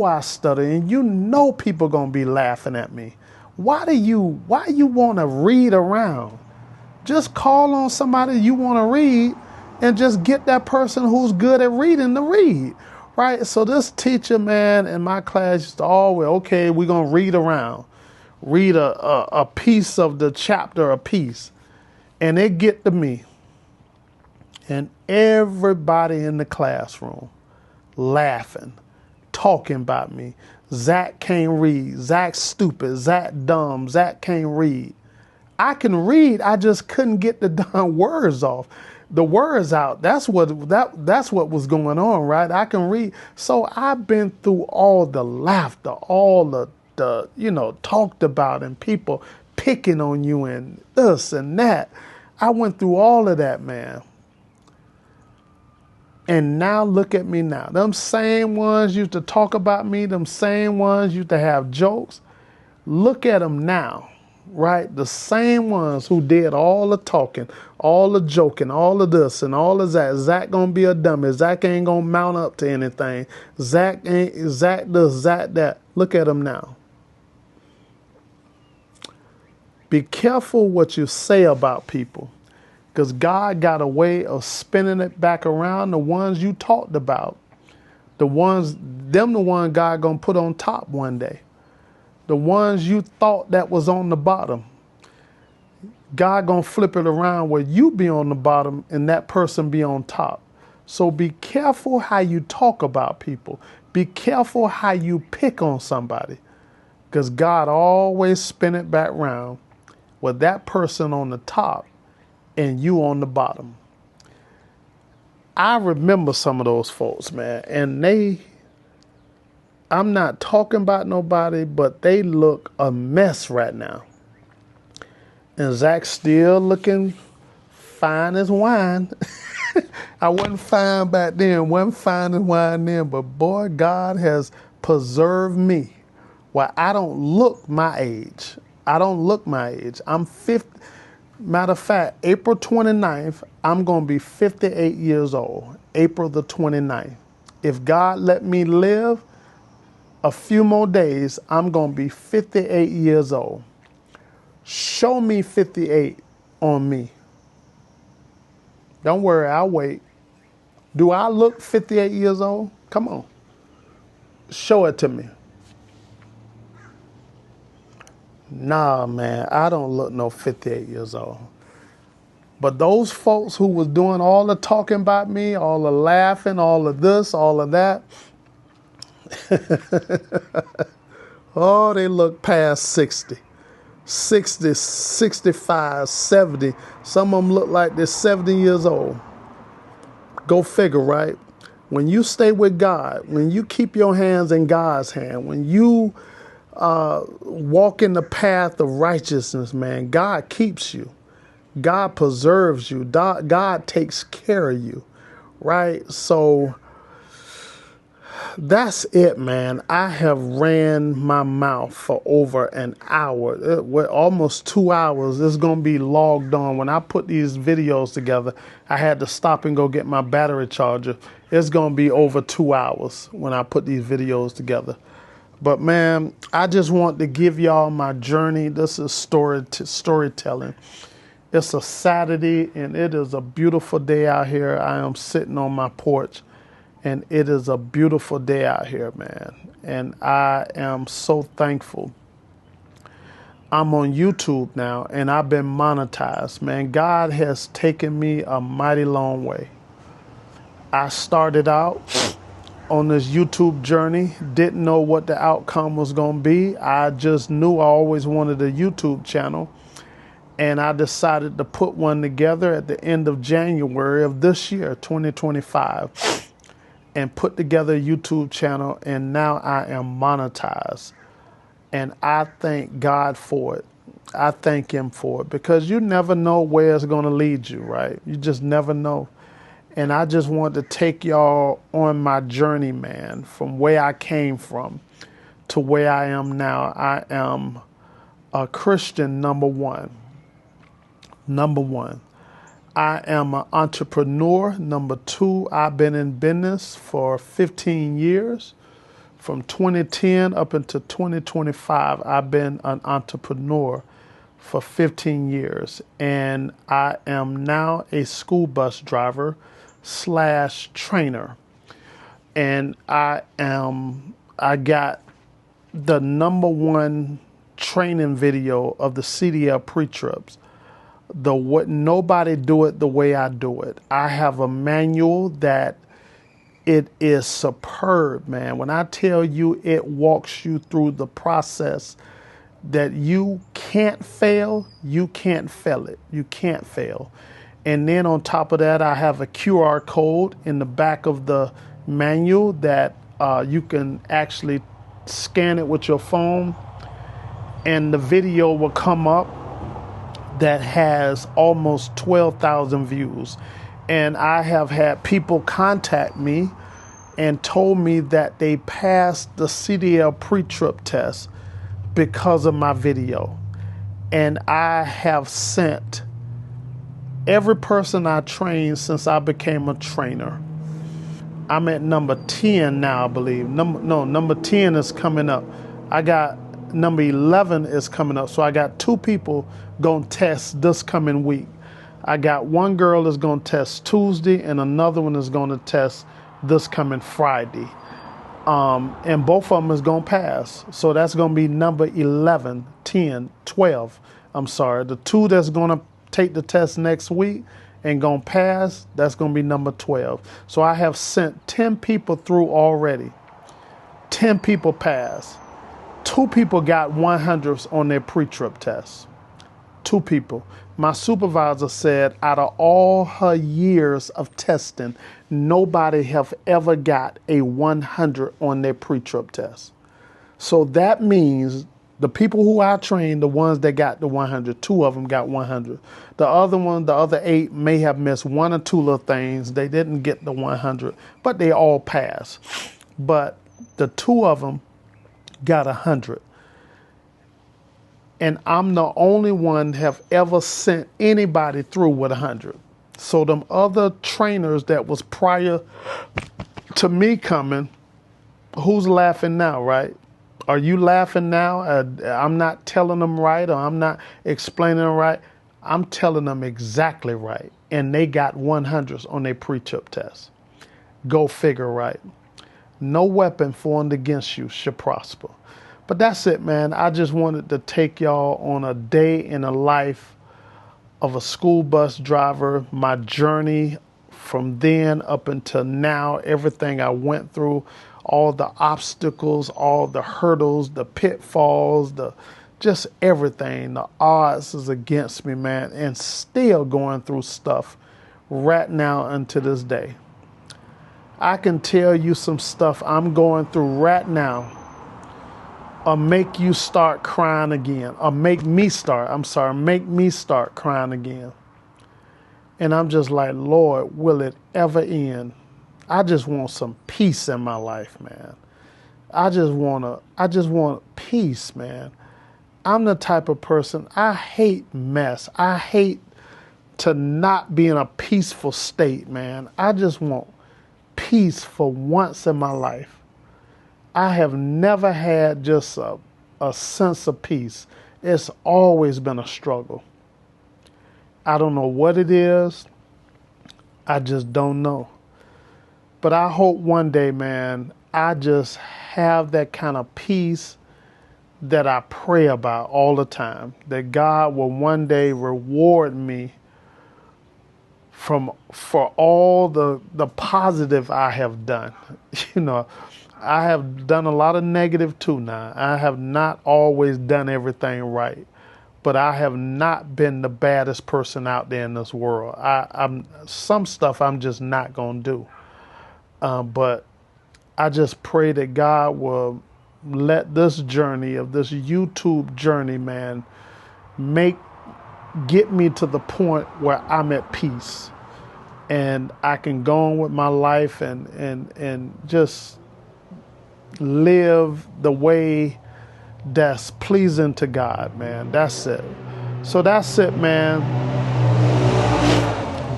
I stutter and people gonna be laughing at me. Why you wanna read around? Just call on somebody you wanna read and just get that person who's good at reading to read, right? So this teacher, man, in my class used to always, okay, we're gonna read around. Read a piece of the chapter a piece. And it get to me. And everybody in the classroom laughing, talking about me. Zach can't read. Zach's stupid. Zach dumb. Zach can't read. I can read. I just couldn't get the darn words off. The words out. That's what was going on, right? I can read. So I've been through all the laughter, all the talked about and people picking on you and this and that. I went through all of that, man. And now look at me now. Them same ones used to talk about me. Them same ones used to have jokes. Look at them now, right? The same ones who did all the talking, all the joking, all of this and all of that. Zach gonna be a dummy. Zach ain't gonna mount up to anything. Zach this, Zach that. Look at them now. Be careful what you say about people. Because God got a way of spinning it back around. The ones you talked about, the ones God gonna put on top one day. The ones you thought that was on the bottom, God gonna flip it around where you be on the bottom and that person be on top. So be careful how you talk about people. Be careful how you pick on somebody. Because God always spin it back around with that person on the top and you on the bottom. I remember some of those folks, man, and I'm not talking about nobody, but they look a mess right now. And Zach's still looking fine as wine. I wasn't fine back then, wasn't fine as wine then, but boy, God has preserved me. Well, I don't look my age. I'm 50. Matter of fact, April 29th, I'm going to be 58 years old. April the 29th. If God let me live a few more days, I'm going to be 58 years old. Show me 58 on me. Don't worry, I'll wait. Do I look 58 years old? Come on. Show it to me. Nah, man, I don't look no 58 years old. But those folks who was doing all the talking about me, all the laughing, all of this, all of that, oh, they look past 60. 60, 65, 70. Some of them look like they're 70 years old. Go figure, right? When you stay with God, when you keep your hands in God's hand, when you walk in the path of righteousness, man, God keeps you. God preserves you. God takes care of you, right? So that's it, man. I have ran my mouth for over an hour. Almost 2 hours. It's going to be logged on. When I put these videos together, I had to stop and go get my battery charger. It's going to be over 2 hours when I put these videos together. But, man, I just want to give y'all my journey. This is storytelling. It's a Saturday, and it is a beautiful day out here. I am sitting on my porch. And it is a beautiful day out here, man. And I am so thankful. I'm on YouTube now, and I've been monetized, man. God has taken me a mighty long way. I started out on this YouTube journey, didn't know what the outcome was going to be. I just knew I always wanted a YouTube channel. And I decided to put one together at the end of January of this year, 2025. And put together a YouTube channel, and now I am monetized. And I thank God for it. I thank him for it, because you never know where it's going to lead you, right? You just never know. And I just want to take y'all on my journey, man, from where I came from to where I am now. I am a Christian, number one. Number one. I am an entrepreneur. Number two, I've been in business for 15 years. From 2010 up until 2025, I've been an entrepreneur for 15 years. And I am now a school bus driver / trainer. And I got the number one training video of the CDL pre-trips. Nobody do it the way I do it. I have a manual that it is superb, man. When I tell you, it walks you through the process that you can't fail, you can't fail it. You can't fail. And then on top of that, I have a QR code in the back of the manual that you can actually scan it with your phone, and the video will come up that has almost 12,000 views. And I have had people contact me and told me that they passed the CDL pre-trip test because of my video. And I have sent every person I trained since I became a trainer. I'm at number 10 now, I believe. Number 10 is coming up. I got number 11 is coming up. So I got 2 people going to test this coming week. I got one girl that's going to test Tuesday, and another one is going to test this coming Friday. And both of them is going to pass. So that's going to be number 11, 10, 12. I'm sorry. The 2 that's going to take the test next week and going to pass, that's going to be number 12. So I have sent 10 people through already. 10 people passed. 2 people got 100s on their pre-trip test. 2 people. My supervisor said out of all her years of testing, nobody have ever got a 100 on their pre-trip test. So that means the people who I trained, the ones that got the 100, 2 of them got 100. The other 8 may have missed 1 or 2 little things. They didn't get the 100, but they all passed. But the 2 of them got 100. And I'm the only one have ever sent anybody through with 100. So them other trainers that was prior to me coming, who's laughing now, right? Are you laughing now? I'm not telling them right, or I'm not explaining them right. I'm telling them exactly right. And they got 100s on their pre-trip test. Go figure, right? No weapon formed against you shall prosper. But that's it, man. I just wanted to take y'all on a day in the life of a school bus driver, my journey from then up until now, everything I went through, all the obstacles, all the hurdles, the pitfalls, just everything. The odds is against me, man, and still going through stuff right now unto this day. I can tell you some stuff I'm going through right now or make you start crying again, or make me start crying again. And I'm just like, Lord, will it ever end? I just want some peace in my life, man. I just want peace, man. I'm the type of person, I hate mess. I hate to not be in a peaceful state, man. I just want peace for once in my life. I have never had just a sense of peace. It's always been a struggle. I don't know what it is. I just don't know. But I hope one day, man, I just have that kind of peace that I pray about all the time. That God will one day reward me for all the positive I have done. You know, I have done a lot of negative too now. I have not always done everything right, but I have not been the baddest person out there in this world. I'm some stuff I'm just not gonna do. But I just pray that God will let this journey of this YouTube journey, man, get me to the point where I'm at peace and I can go on with my life and just live the way that's pleasing to God, man. That's it. So that's it, man.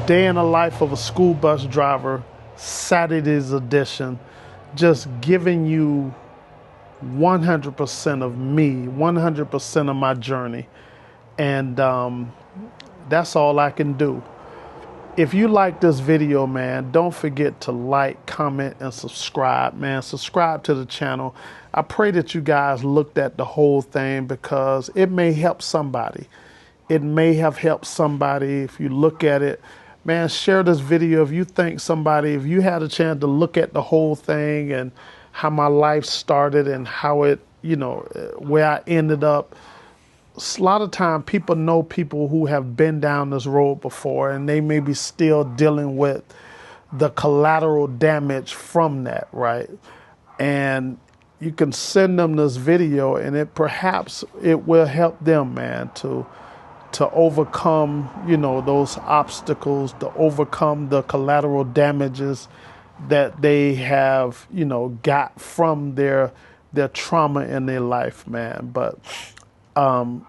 Day in the life of a school bus driver, Saturday's edition, just giving you 100% of me, 100% of my journey. And that's all I can do. If you like this video, man, don't forget to like, comment, and subscribe, man. Subscribe to the channel. I pray that you guys looked at the whole thing because it may help somebody. It may have helped somebody if you look at it. Man, share this video if you think if you had a chance to look at the whole thing and how my life started and how it, where I ended up. A lot of time people know people who have been down this road before and they may be still dealing with the collateral damage from that, right? And you can send them this video and perhaps it will help them, man, to overcome, those obstacles, to overcome the collateral damages that they have, got from their trauma in their life, man. But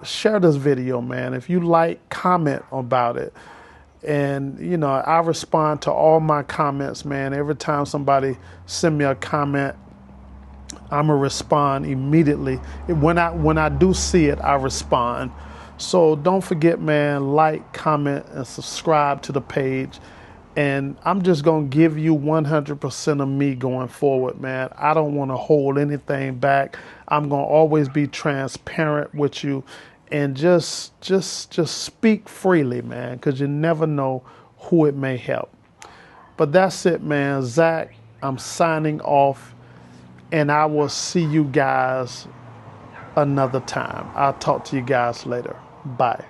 share this video, man. If you like, comment about it. And, I respond to all my comments, man. Every time somebody send me a comment, I'm going to respond immediately. When I do see it, I respond. So don't forget, man, like, comment, and subscribe to the page. And I'm just going to give you 100% of me going forward, man. I don't want to hold anything back. I'm going to always be transparent with you and just speak freely, man, because you never know who it may help. But that's it, man. Zach, I'm signing off, and I will see you guys another time. I'll talk to you guys later. Bye.